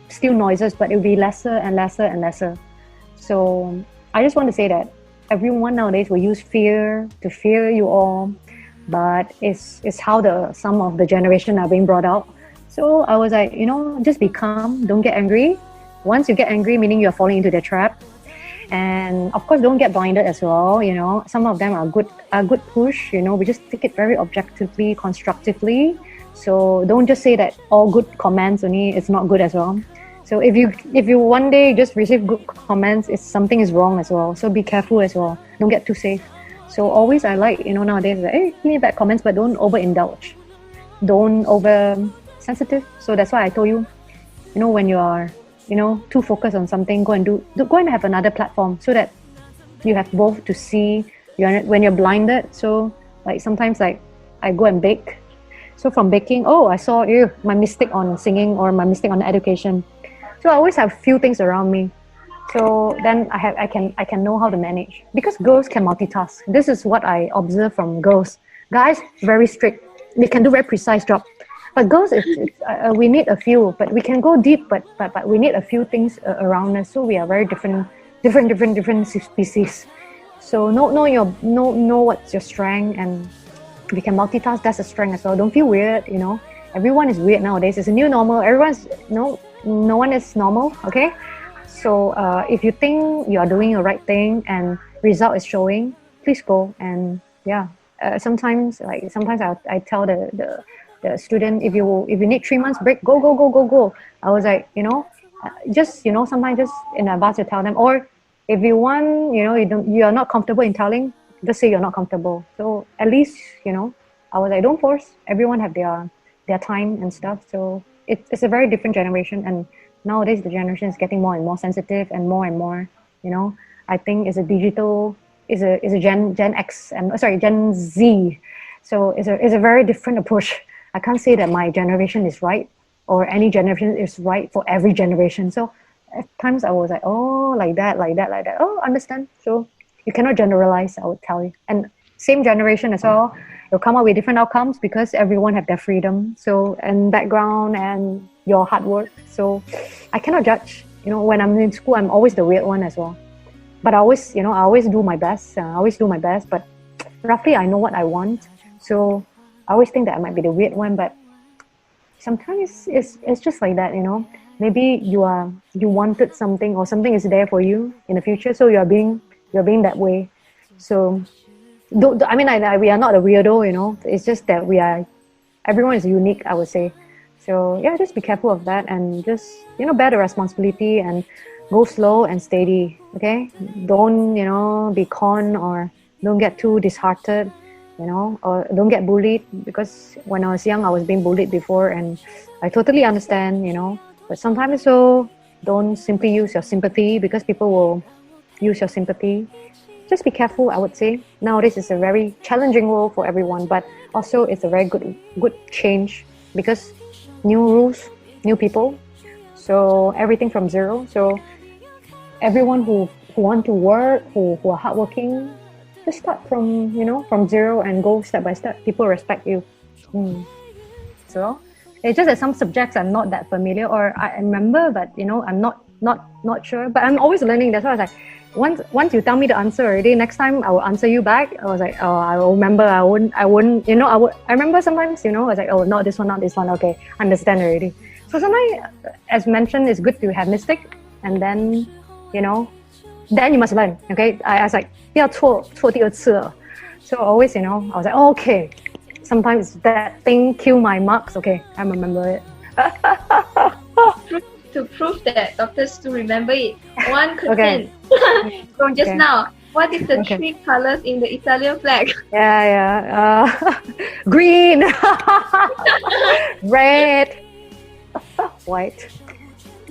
still noises, but it will be lesser and lesser. So I just want to say that everyone nowadays will use fear to fear you all, but it's how some of the generation are being brought out. So I was like, you know, just be calm, don't get angry. Once you get angry, meaning you're falling into the trap. And of course, don't get blinded as well. You know, some of them are good push. You know, we just take it very objectively, constructively. So don't just say that all good comments only it's not good as well. So if you one day just receive good comments, something is wrong as well. So be careful as well. Don't get too safe. So always I like, nowadays, like, hey, give me bad comments, but don't overindulge. Don't over sensitive. So that's why I told you, when you are, too focused on something, go and have another platform so that you have both to see when you're blinded. So like sometimes like I go and bake. So from baking, I saw my mistake on singing or my mistake on education. So I always have few things around me. So then I can know how to manage, because girls can multitask. This is what I observe from girls. Guys, very strict. They can do very precise job. But girls, we need a few. But we can go deep. But we need a few things around us. So we are very different species. So know what's your strength, and we can multitask. That's a strength as well. Don't feel weird. Everyone is weird nowadays. It's a new normal. No one is normal. Okay. So if you think you are doing the right thing and result is showing, please go. And yeah, sometimes I tell the student, if you need 3 months break, go. I was like, sometimes just in advance to tell them. Or if you want, you are not comfortable in telling, just say you're not comfortable. So at least, I was like, don't force. Everyone have their time and stuff. So it's a very different generation, and nowadays the generation is getting more and more sensitive and more, I think is a Gen X and Gen Z. So it's a very different approach. I can't say that my generation is right or any generation is right for every generation. So at times I was like, like that. Oh, understand. So you cannot generalize, I would tell you. And same generation as well, you'll come up with different outcomes because everyone have their freedom. So, and background and your hard work. So I cannot judge. When I'm in school, I'm always the weird one as well. But I always do my best. But roughly I know what I want. So I always think that I might be the weird one, but sometimes it's just like that, Maybe you wanted something, or something is there for you in the future, so you're being that way. So we are not a weirdo, It's just that everyone is unique, I would say. So yeah, just be careful of that, and just bear the responsibility and go slow and steady. Okay, don't be conned, or don't get too disheartened, or don't get bullied, because when I was young I was being bullied before, and I totally understand, but sometimes so don't simply use your sympathy, because people will use your sympathy. Just be careful, I would say. Nowadays it's a very challenging world for everyone, but also it's a very good change, because new rules, new people, so everything from zero. So everyone who want to work, who are hardworking, just start from from zero and go step by step. People respect you. So it's just that some subjects are not that familiar, or I remember, but I'm not sure. But I'm always learning. That's why I was like, once you tell me the answer already, next time I will answer you back. I was like, I will remember. I wouldn't. I remember sometimes. I was like, not this one. Okay, understand already. So sometimes, as mentioned, it's good to have mistake, and then then you must learn. Okay, I was like, 不要错第二次了. So always, I was like, okay. Sometimes that thing kill my marks. Okay, I remember it. To prove that Dr. Soo remember it, one question from just Okay. now. What is the three colors in the Italian flag? Yeah. Green, red, white.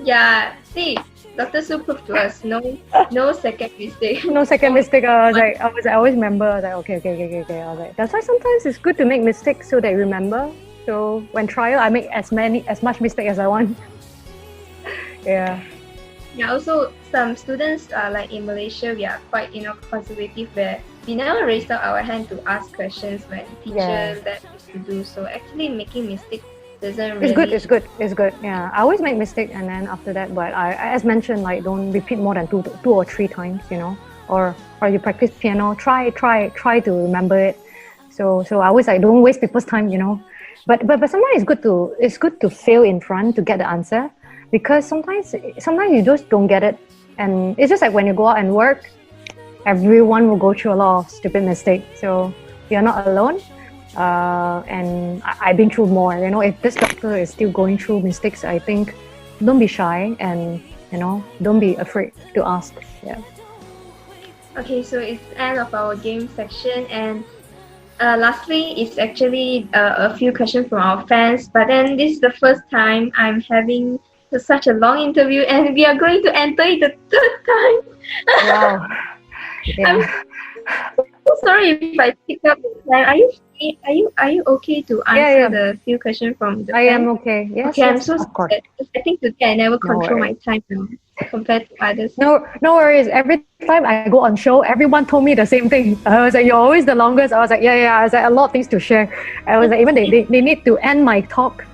Yeah, see, Dr. Soo proved to us no second mistake. No second mistake. I always remember. I was like, okay. I was like, that's why sometimes it's good to make mistakes so that you remember. So when trial, I make as much mistake as I want. Yeah. Yeah, also some students like in Malaysia, we are quite conservative, where we never raise up our hand to ask questions when teacher let us to do. So actually making mistakes doesn't really... It's good. Yeah, I always make mistake, and then after that, but I as mentioned, like, don't repeat more than two or three times, or you practice piano, try to remember it. So I always like, don't waste people's time, But sometimes it's good to fail in front to get the answer, because sometimes you just don't get it, and it's just like when you go out and work, everyone will go through a lot of stupid mistakes. So you're not alone. And I've been through more. If this doctor is still going through mistakes, I think don't be shy, and don't be afraid to ask. Yeah. Okay, so it's the end of our game section, and lastly, it's actually a few questions from our fans. But then this is the first time I'm having such a long interview, and we are going to enter it the third time. Wow. Yeah. I'm so sorry if I pick up the time. Are you okay to answer the few questions from the I fans? am okay. Yes. Okay, I'm yes, so of course. sorry. I think today I never control my worries. time now compared to others. No worries. Every time I go on show, everyone told me the same thing. I was like, you're always the longest. I was like, yeah. I was like, a lot of things to share. I was like, even they need to end my talk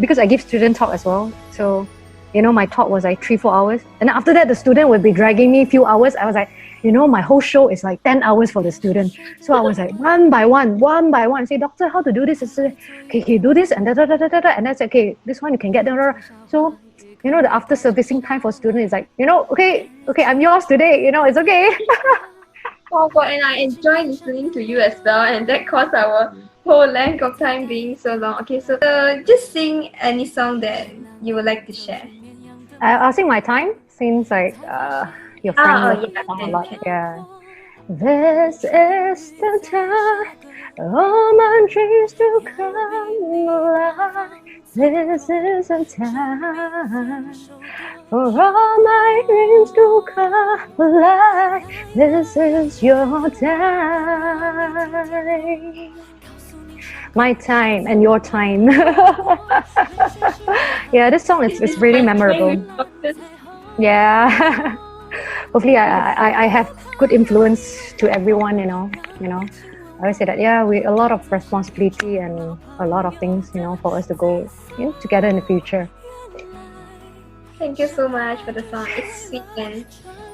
because I give student talk as well. So, my talk was like 3-4 hours. And after that, the student would be dragging me a few hours. I was like, my whole show is like 10 hours for the student. So I was like, one by one. Say, doctor, how to do this? I say, okay, do this and da. And that's okay, this one you can get da. So, the after servicing time for students is like, okay, I'm yours today. It's okay. Oh God, and I enjoy listening to you as well, and that caused our whole length of time being so long. Okay, so just sing any song that you would like to share. I'll sing my time since like your friend loves the song a lot. Yeah. This is the time, all my dreams to come alive. This is the time for all my dreams to come alive. This is your time. My time and your time. Yeah, this song is really memorable. Yeah. Hopefully I have good influence to everyone, I always say that, we a lot of responsibility and a lot of things, for us to go together in the future. Thank you so much for the song. It's sweet and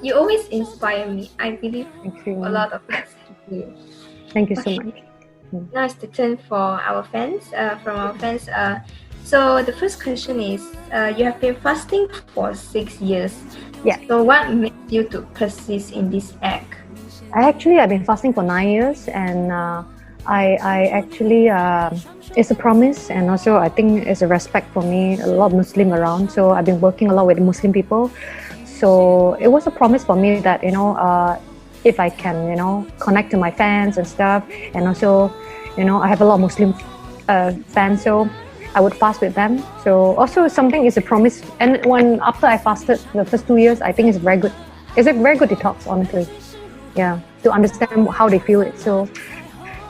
you always inspire me. I believe a lot of things to you. Thank you so much. Now it's the turn for our fans, So the first question is, you have been fasting for 6 years. Yeah. So what made you to persist in this act? I've been fasting for 9 years, and I actually it's a promise, and also I think it's a respect for me. A lot of Muslim around, so I've been working a lot with Muslim people. So it was a promise for me that if I can connect to my fans and stuff, and also I have a lot of Muslim fans, so I would fast with them. So also something is a promise. And after I fasted the first 2 years, I think it's very good. It's a very good detox, honestly. Yeah, to understand how they feel it. So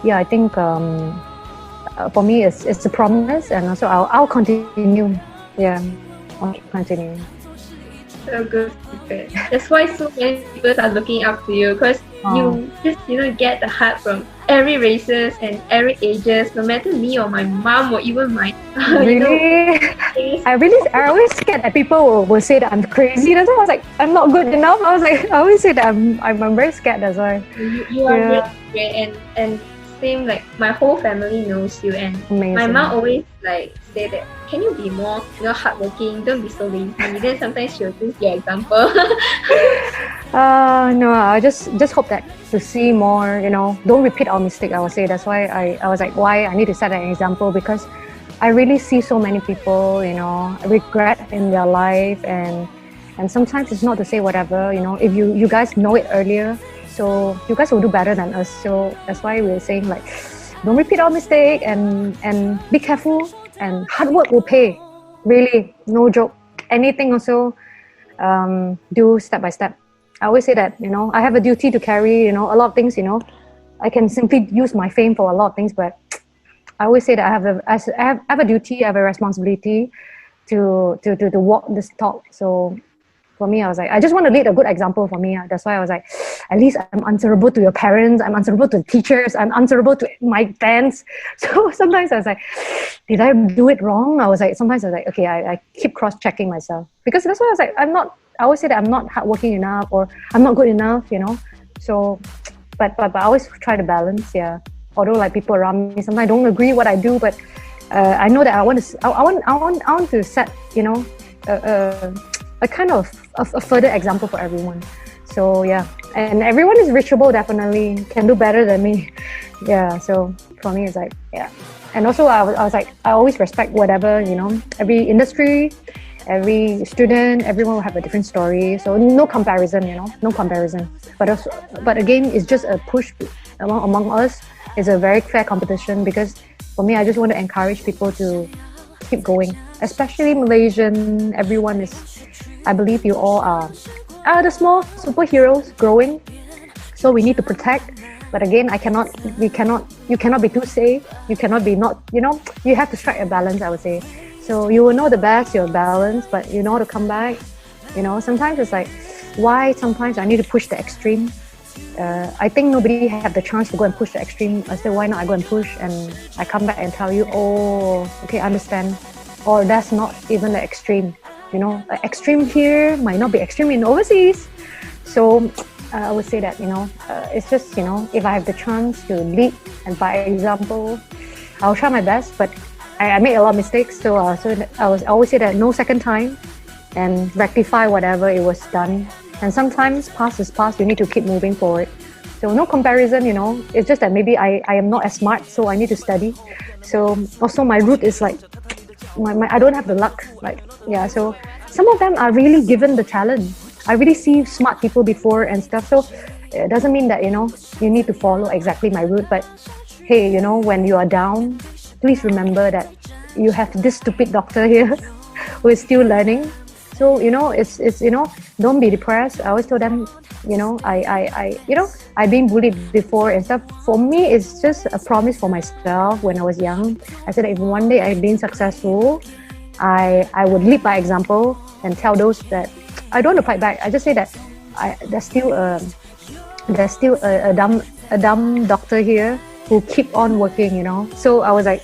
yeah, I think for me it's a promise, and also I'll continue. Yeah, I'll continue. So good. That's why so many people are looking up to you, because you just get the heart from every races and every ages, no matter me or my mom or even my really. I always scared that people will say that I'm crazy. That's why I was like, I'm not good enough. I always say that I'm very scared. That's why. You are really great, and same, like my whole family knows you, and amazing. My mom always say that, can you be more hardworking, don't be so lazy. Then sometimes she'll think your example. No, I just hope that to see more, don't repeat our mistake, I would say. That's why I was like, why I need to set an example, because I really see so many people, regret in their life, and sometimes it's not to say whatever, if you guys know it earlier, so you guys will do better than us. So that's why we're saying, like, don't repeat our mistake, and be careful, and hard work will pay. Really, no joke. Anything also, do step by step. I always say that, I have a duty to carry, a lot of things, I can simply use my fame for a lot of things, but I always say that I have a duty, I have a responsibility to walk this talk. So for me, I was like, I just want to lead a good example for me. That's why I was like, at least I'm answerable to your parents, I'm answerable to the teachers, I'm answerable to my fans. So sometimes I was like, did I do it wrong? Sometimes I was like, okay, I keep cross-checking myself. Because that's why I was like, I always say that I'm not hardworking enough, or I'm not good enough, So, but I always try to balance, yeah. Although like people around me sometimes don't agree what I do, but I know that I want to set, a kind of a further example for everyone. So yeah, and everyone is reachable, definitely can do better than me. Yeah, so for me it's like, yeah. And also I was like, I always respect whatever, every industry, every student, everyone will have a different story. So no comparison, no comparison. But again, it's just a push among us. It's a very fair competition because for me, I just want to encourage people to keep going, especially Malaysian. Everyone is, I believe you all are the small superheroes growing. So we need to protect. But again, you cannot be too safe. You cannot be not, you have to strike a balance, I would say. So you will know the best, you're balanced, but you know how to come back. Sometimes it's like, why sometimes I need to push the extreme? I think nobody have the chance to go and push the extreme. I say, why not I go and push? And I come back and tell you, oh, okay, I understand. Or that's not even the extreme. Extreme here might not be extreme in overseas. So I would say that, it's just, if I have the chance to lead and by example, I'll try my best, but I made a lot of mistakes. So I always say that no second time and rectify whatever it was done. And sometimes past is past, you need to keep moving forward. So no comparison, it's just that maybe I am not as smart, so I need to study. So also my route is like, I don't have the luck. So some of them are really given the talent. I really see smart people before and stuff. So it doesn't mean that, you need to follow exactly my route. But hey, when you are down, please remember that you have this stupid doctor here who is still learning. So, it's don't be depressed. I always tell them, I've been bullied before and stuff. For me, it's just a promise for myself when I was young. I said that if one day I've been successful, I would lead by example and tell those that I don't want to fight back. I just say that there's still a dumb doctor here who keep on working, So I was like,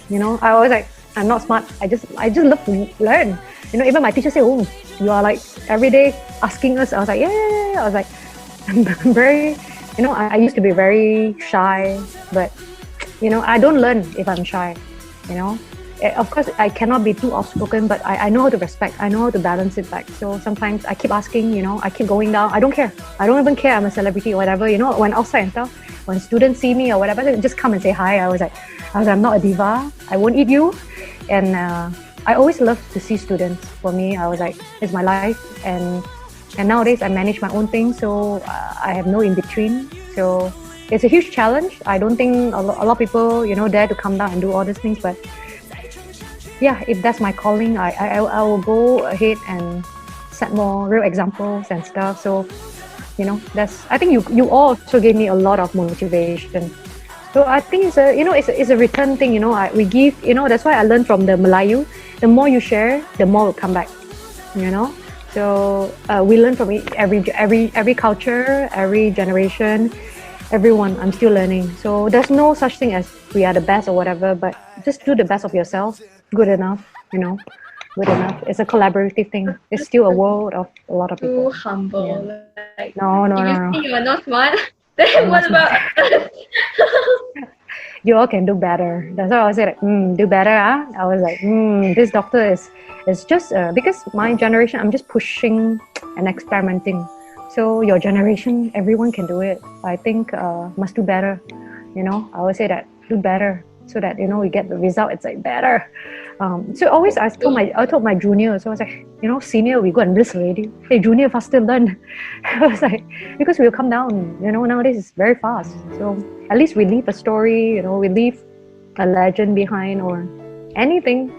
I'm not smart. I just love to learn. Even my teacher say, oh, you are like every day asking us. I was like, yeah. I was like, I'm very, I used to be very shy, but, I don't learn if I'm shy, Of course, I cannot be too outspoken, but I know how to respect. I know how to balance it back. So sometimes I keep asking, I keep going down. I don't care. I don't even care I'm a celebrity or whatever, when outside and stuff, when students see me or whatever, they just come and say hi. I was like, I'm not a diva. I won't eat you. And I always love to see students. For me, I was like, it's my life. And nowadays I manage my own thing. So I have no in between. So it's a huge challenge. I don't think a lot of people, dare to come down and do all these things, but yeah, if that's my calling, I will go ahead and set more real examples and stuff. So, I think you all also gave me a lot of motivation. So I think it's a return thing. We give. That's why I learned from the Melayu. The more you share, the more will come back. So we learn from every culture, every generation, everyone. I'm still learning. So there's no such thing as we are the best or whatever. But just do the best of yourself. Good enough, good enough. It's a collaborative thing. It's still a world of a lot of people. Too humble. Yeah. No. If you think you are not smart, then what about us? You all can do better. That's why I was like, do better, huh? I was like, this doctor is just because my generation, I'm just pushing and experimenting. So your generation, everyone can do it. I think must do better. I would say that do better. So that we get the result, it's like better. So always I told my junior. So I was like, senior, we go and risk already. Hey, junior, faster learn. I was like, because we'll come down. Nowadays it's very fast. So at least we leave a story. We leave a legend behind or anything.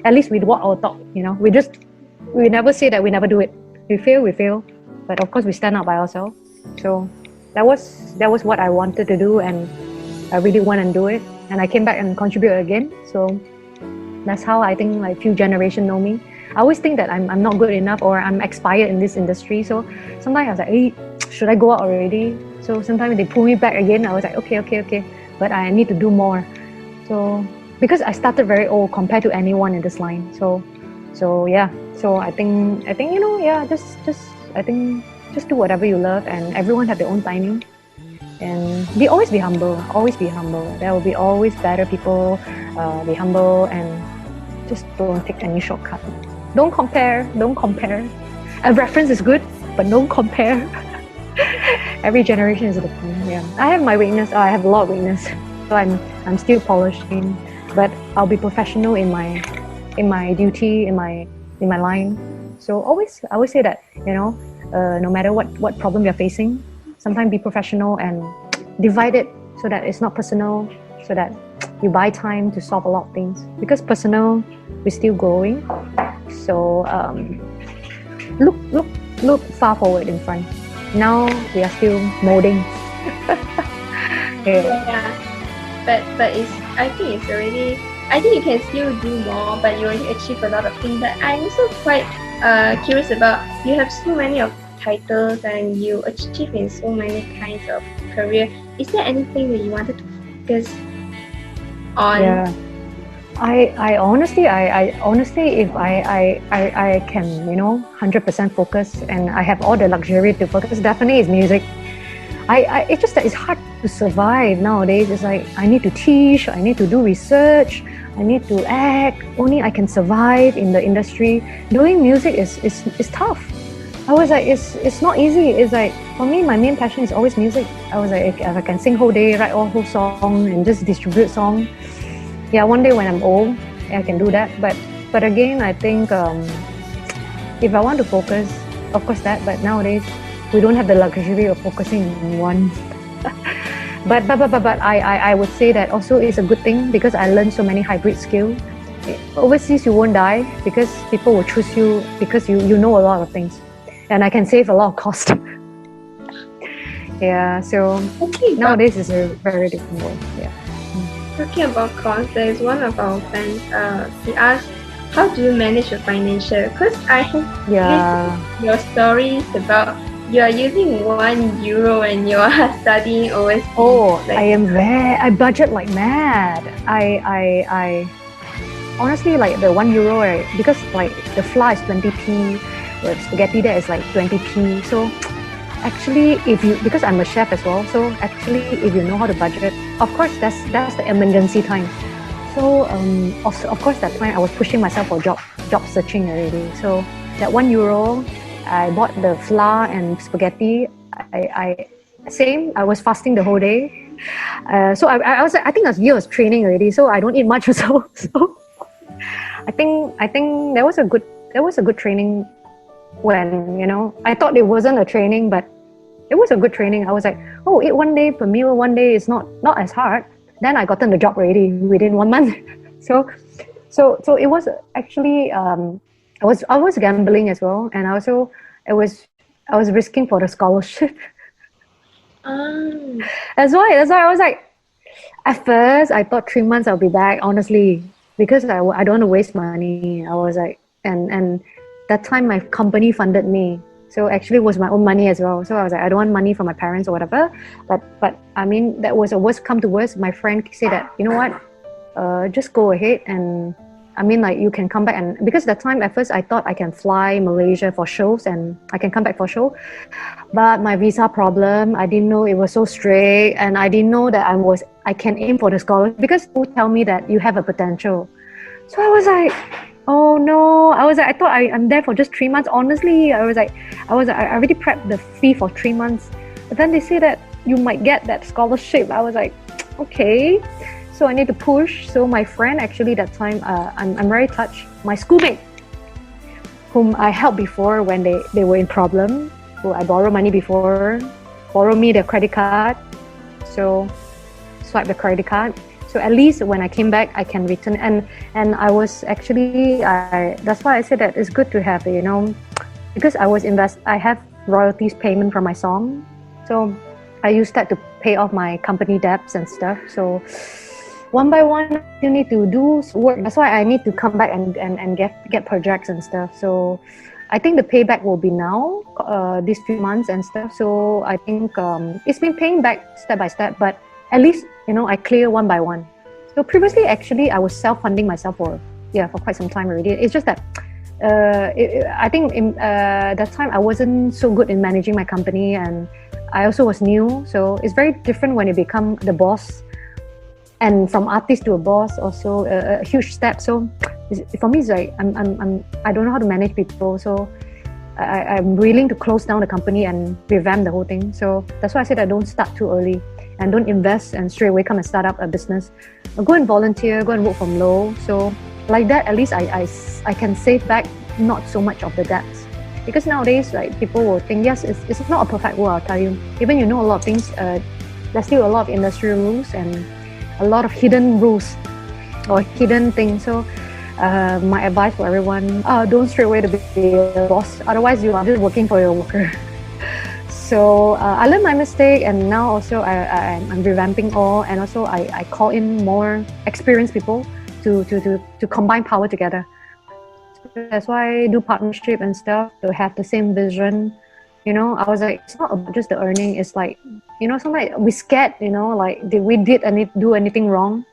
At least we walk our talk. We never say that we never do it. We fail, but of course we stand up by ourselves. So that was what I wanted to do, and I really went and do it. And I came back and contribute again. So that's how I think few generations know me. I always think that I'm not good enough or I'm expired in this industry. So sometimes I was like, hey, should I go out already? So sometimes they pull me back again. I was like, okay. But I need to do more. So because I started very old compared to anyone in this line. So yeah. So I think just do whatever you love, and everyone have their own timing. And always be humble. There will be always better people. Be humble and just don't take any shortcut. Don't compare. A reference is good, but don't compare. Every generation is different. Yeah, I have my weakness. I have a lot of weakness. So I'm still polishing, but I'll be professional in my duty, in my line. So I always say that, no matter what problem you're facing, sometimes be professional and divide it so that it's not personal, so that you buy time to solve a lot of things. Because personal, we're still growing. So look far forward in front. Now we are still molding. But I think you can still do more, but you already achieve a lot of things. But I'm also quite curious about, you have so many of titles and you achieve in so many kinds of career. Is there anything that you wanted to focus on? Yeah. I honestly, if I can, 100% focus and I have all the luxury to focus, definitely is music. It's just that it's hard to survive nowadays. It's like I need to teach, I need to do research, I need to act. Only I can survive in the industry. Doing music is tough. I was like, it's not easy. It's like, for me, my main passion is always music. I was like, if I can sing whole day, write all whole song and just distribute song. Yeah, one day when I'm old, I can do that. But again, I think if I want to focus, of course that. But nowadays, we don't have the luxury of focusing on one. but I would say that also is a good thing because I learned so many hybrid skills. Overseas, you won't die because people will choose you because you know a lot of things, and I can save a lot of cost. Yeah, so nowadays is a very different world. Yeah. Talking about cost, there's one of our friends, he asked, how do you manage your financial? Because I have listened to your stories about you are using €1 and you are studying overseas. Oh, I budget like mad. I honestly, like the €1, right, because like the fly is 20p, the spaghetti there is like 20p. So actually, because I'm a chef as well, so actually if you know how to budget, of course that's the emergency time. So of course that time I was pushing myself for job searching already. So that €1, I bought the flour and spaghetti. I was fasting the whole day. So I think a year was training already. So I don't eat much also. So I think that was a good training. When I thought it wasn't a training, but it was a good training. I was like, eat one day per meal, one day is not as hard. Then I gotten the job already within 1 month. So it was actually I was gambling as well, and also I was risking for the scholarship. That's why I was like, at first I thought 3 months I'll be back, honestly, because I don't want to waste money. I was like, and that time my company funded me, so actually it was my own money as well. So I was like, I don't want money from my parents or whatever. But I mean, that was a worst come to worst. My friend said that, you know what, just go ahead, and I mean, like, you can come back. And because that time at first I thought I can fly Malaysia for shows and I can come back for show, but my visa problem, I didn't know it was so strict, and I didn't know that I can aim for the scholarship because people tell me that you have a potential. So I was like, oh no, I thought I'm there for just 3 months. Honestly, I already prepped the fee for 3 months. But then they say that you might get that scholarship. I was like, okay. So I need to push. So my friend, actually that time, I'm very touched. My schoolmate, whom I helped before when they were in problem, who I borrowed money before, borrowed me their credit card. So swipe the credit card. So at least when I came back, I can return. And I was actually, that's why I said that it's good to have, because I have royalties payment from my song. So I used that to pay off my company debts and stuff. So one by one, you need to do work. That's why I need to come back and get projects and stuff. So I think the payback will be now, these 3 months and stuff. So I think it's been paying back step by step, but at least, I clear one by one. So previously, actually, I was self-funding myself for quite some time already. It's just that I think in that time I wasn't so good in managing my company, and I also was new. So it's very different when you become the boss, and from artist to a boss, also a huge step. So for me, it's like I don't know how to manage people. So I'm willing to close down the company and revamp the whole thing. So that's why I said I don't start too early. And don't invest and straight away come and start up a business. Go and volunteer, go and work from low. So like that, at least I can save back not so much of the depths. Because nowadays, like, people will think, yes, it's not a perfect world, I'll tell you. Even you know a lot of things, there's still a lot of industry rules and a lot of hidden rules or hidden things. So my advice for everyone, don't stray away to be a boss. Otherwise, you are just working for your worker. So I learned my mistake, and now also I'm revamping all, and also I call in more experienced people to combine power together. So that's why I do partnership and stuff to have the same vision. You know, I was like, it's not about just the earning. It's like, you know, sometimes we scared. You know, like, did we do anything wrong?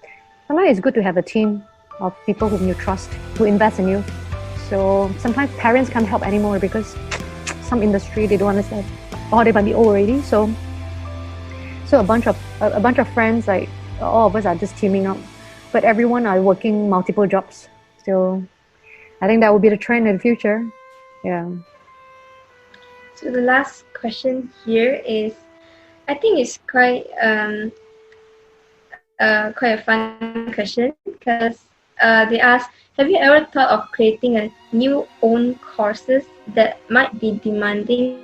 Sometimes it's good to have a team of people whom you trust, who invest in you. So sometimes parents can't help anymore because some industry, they don't understand. Oh, they might be old already. So a bunch of friends, like, all of us are just teaming up, but everyone are working multiple jobs. So I think that will be the trend in the future. Yeah. So the last question here is, I think it's quite a fun question, because they ask, have you ever thought of creating a new own courses that might be demanding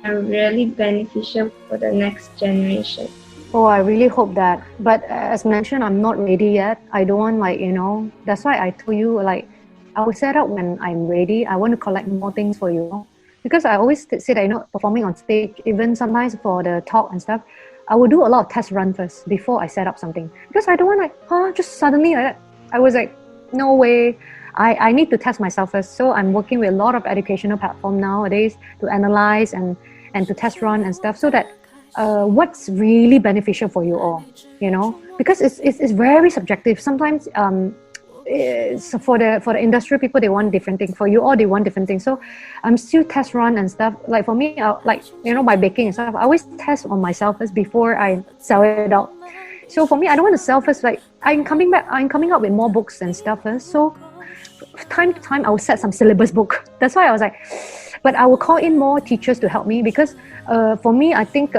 and really beneficial for the next generation? Oh, I really hope that. But as mentioned, I'm not ready yet. I don't want, like, you know, that's why I told you, like, I will set up when I'm ready. I want to collect more things for you. Because I always say that, you know, performing on stage, even sometimes for the talk and stuff, I will do a lot of test run first before I set up something. Because I don't want, like, just suddenly like that. I was like, no way. I need to test myself first. So I'm working with a lot of educational platforms nowadays to analyze and to test run and stuff, so that what's really beneficial for you all, you know, because it's very subjective. Sometimes so for the industry people, they want different things. For you all, they want different things. So I'm still test run and stuff. Like for me, like, you know, by baking and stuff, I always test on myself first before I sell it out. So for me, I don't want to sell first. Like, I'm coming out with more books and stuff first. So time to time, I will set some syllabus book. That's why I was like, but I will call in more teachers to help me, because for me, I think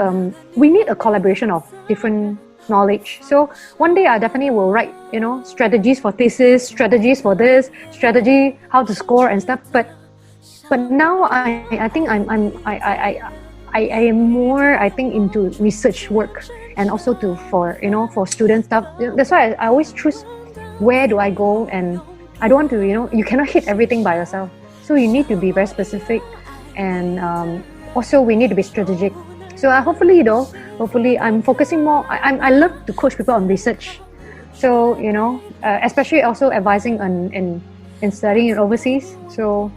we need a collaboration of different knowledge. So one day I definitely will write, you know, strategies for thesis, strategies for this, strategy how to score and stuff. But now I think I am more, I think, into research work, and also for student stuff. That's why I always choose where do I go, and I don't want to, you know, you cannot hit everything by yourself. So you need to be very specific, and also we need to be strategic. So hopefully I'm focusing more. I love to coach people on research. So, you know, especially also advising in studying in overseas. So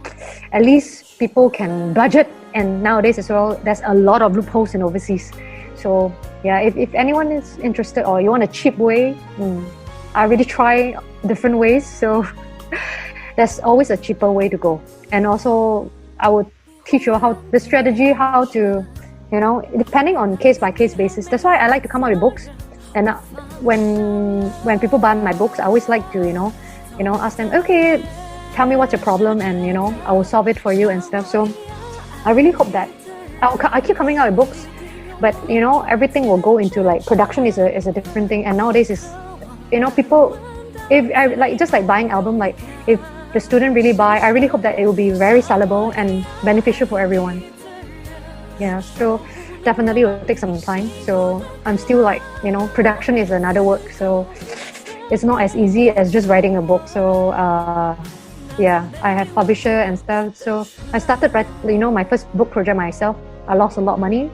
at least people can budget, and nowadays as well, there's a lot of loopholes in overseas. So yeah, if anyone is interested, or you want a cheap way, I really try different ways. So there's always a cheaper way to go. And also I would teach you how the strategy, how to, you know, depending on case by case basis. That's why I like to come out with books. And when people buy my books, I always like to, you know, ask them, okay, tell me what's your problem, and, you know, I will solve it for you and stuff. So I really hope that I keep coming out with books, but, you know, everything will go into, like, production is a different thing. And nowadays is, you know, people, if I, like, just like buying album, like, if the student really buy, I really hope that it will be very sellable and beneficial for everyone. Yeah, so definitely it will take some time. So I'm still, like, you know, production is another work. So it's not as easy as just writing a book. So yeah, I have publisher and stuff. So I started, you know, my first book project myself. I lost a lot of money.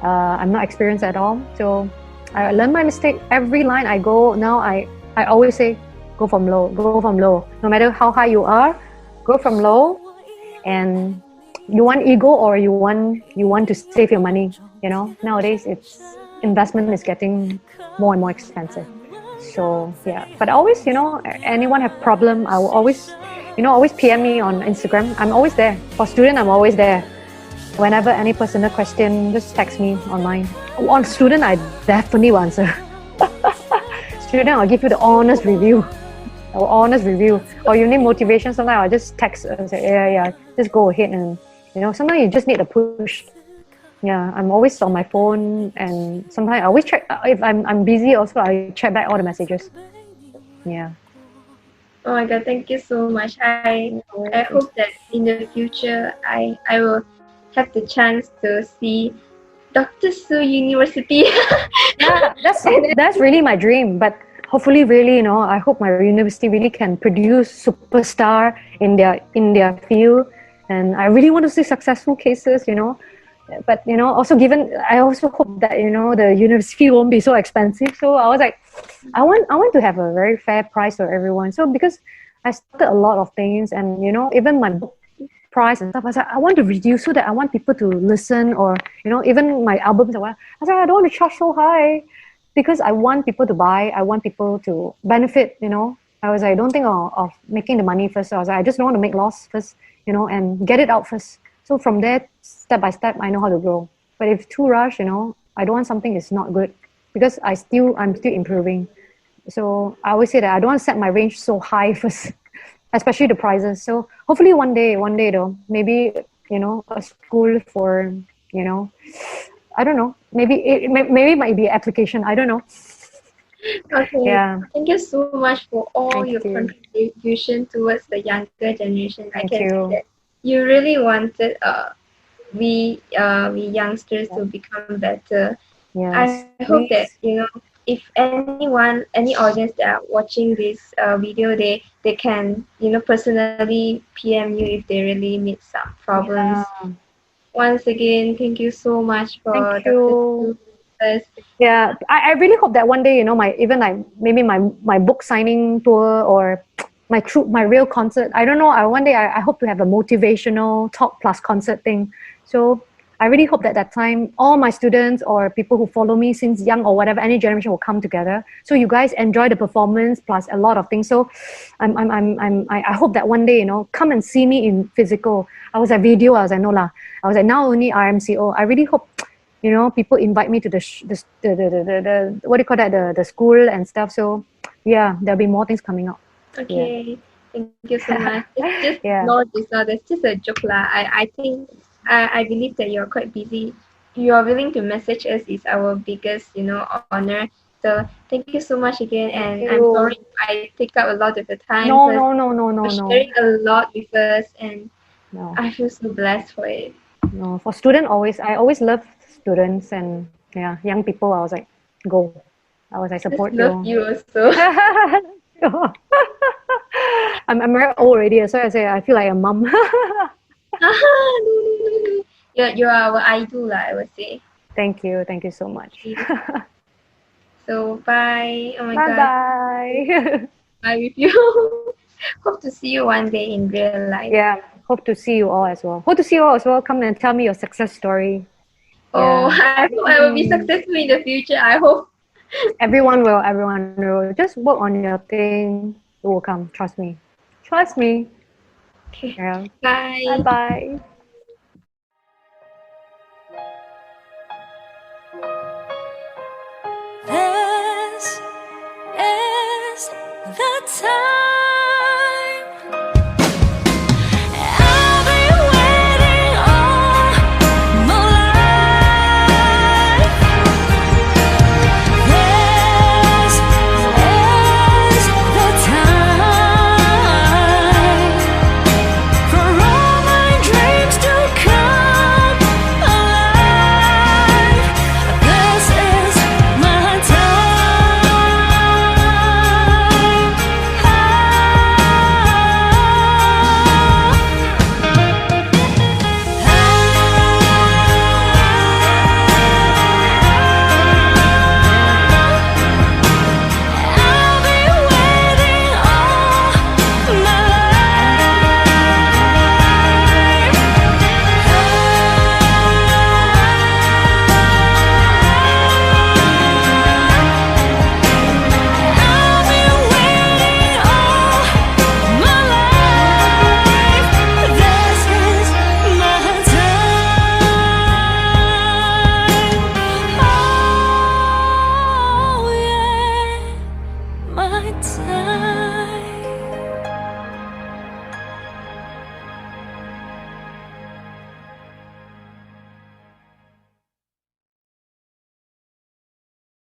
I'm not experienced at all. So I learned my mistake. Every line I go, now I always say, go from low. No matter how high you are, go from low. And you want ego, or you want to save your money, you know. Nowadays investment is getting more and more expensive. So yeah, but always, you know, anyone have problem, I will always, you know, always PM me on Instagram. I'm always there. For student, I'm always there. Whenever any personal question, just text me online. On student, I definitely will answer. Student, I'll give you the honest review. Or you need motivation, sometimes I'll just text and say, yeah, just go ahead. And, you know, sometimes you just need a push. Yeah, I'm always on my phone, and sometimes I always check. If I'm busy also, I check back all the messages. Yeah. Oh my God, thank you so much. I hope that in the future I will have the chance to see Dr. Soo University. Yeah, that's really my dream. But hopefully, really, I hope my university really can produce superstar in their field, and I really want to see successful cases. But also I also hope that the university won't be so expensive. So I was like, I want to have a very fair price for everyone. So because I started a lot of things, and even my book price and stuff, I was like, I want to reduce so that I want people to listen, or even my albums. I was like, I don't want to charge so high because I want people to buy. I want people to benefit. I was like, I don't think of making the money first. So I was like, I just don't want to make loss first, and get it out first. So from there, step by step, I know how to grow. But if too rush, I don't want something that's not good, because I'm still improving. So I always say that I don't want to set my range so high first, especially the prices. So hopefully one day though, maybe a school for I don't know, maybe it might be an application. I don't know. Okay. Yeah. Thank you so much for all Thank your you. contribution towards the younger generation. Thank I can you. see that you really wanted we youngsters to become better. Yes. I hope that if any audience that are watching this video, they can personally PM you if they really meet some problems. Yeah. Once again, thank you so much for Thank you. us. Yeah, I really hope that one day, maybe my book signing tour, or my real concert. I don't know. One day I hope to have a motivational talk plus concert thing. So I really hope that time all my students or people who follow me since young or whatever, any generation, will come together. So you guys enjoy the performance plus a lot of things. So I hope that one day, come and see me in physical. I was at video. I was like, no lah. I was like, now only RMCO. I really hope people invite me to the what do you call that, the school and stuff. So yeah, there'll be more things coming up. Okay, yeah. Thank you so much. Just Yeah. know this, that's just a joke lah. I think I believe that you're quite busy. You are willing to message us is our biggest honor. So thank you so much again, and I'm sorry I take up a lot of the time. No. Sharing a lot with us, and No. I feel so blessed for it. No, for student I always love students, and young people. I was like, go. I was like, support Just love you also. I'm very old already, so I feel like a mom. No. You are our idol, I would say. Thank you so much. So bye. Oh my God. Bye. Bye with you. Hope to see you one day in real life. Yeah, hope to see you all as well. Come and tell me your success story. Oh, Yeah. I hope I will be successful in the future. I hope. Everyone will. Just work on your thing. It will come. Trust me. Okay. Yeah. Bye. Bye. This is the time. I'll be waiting all my life. This is the time for all my dreams to come alive. This is my I'll be waiting all my I'll be waiting all my life. This is my time. Oh yeah, my time.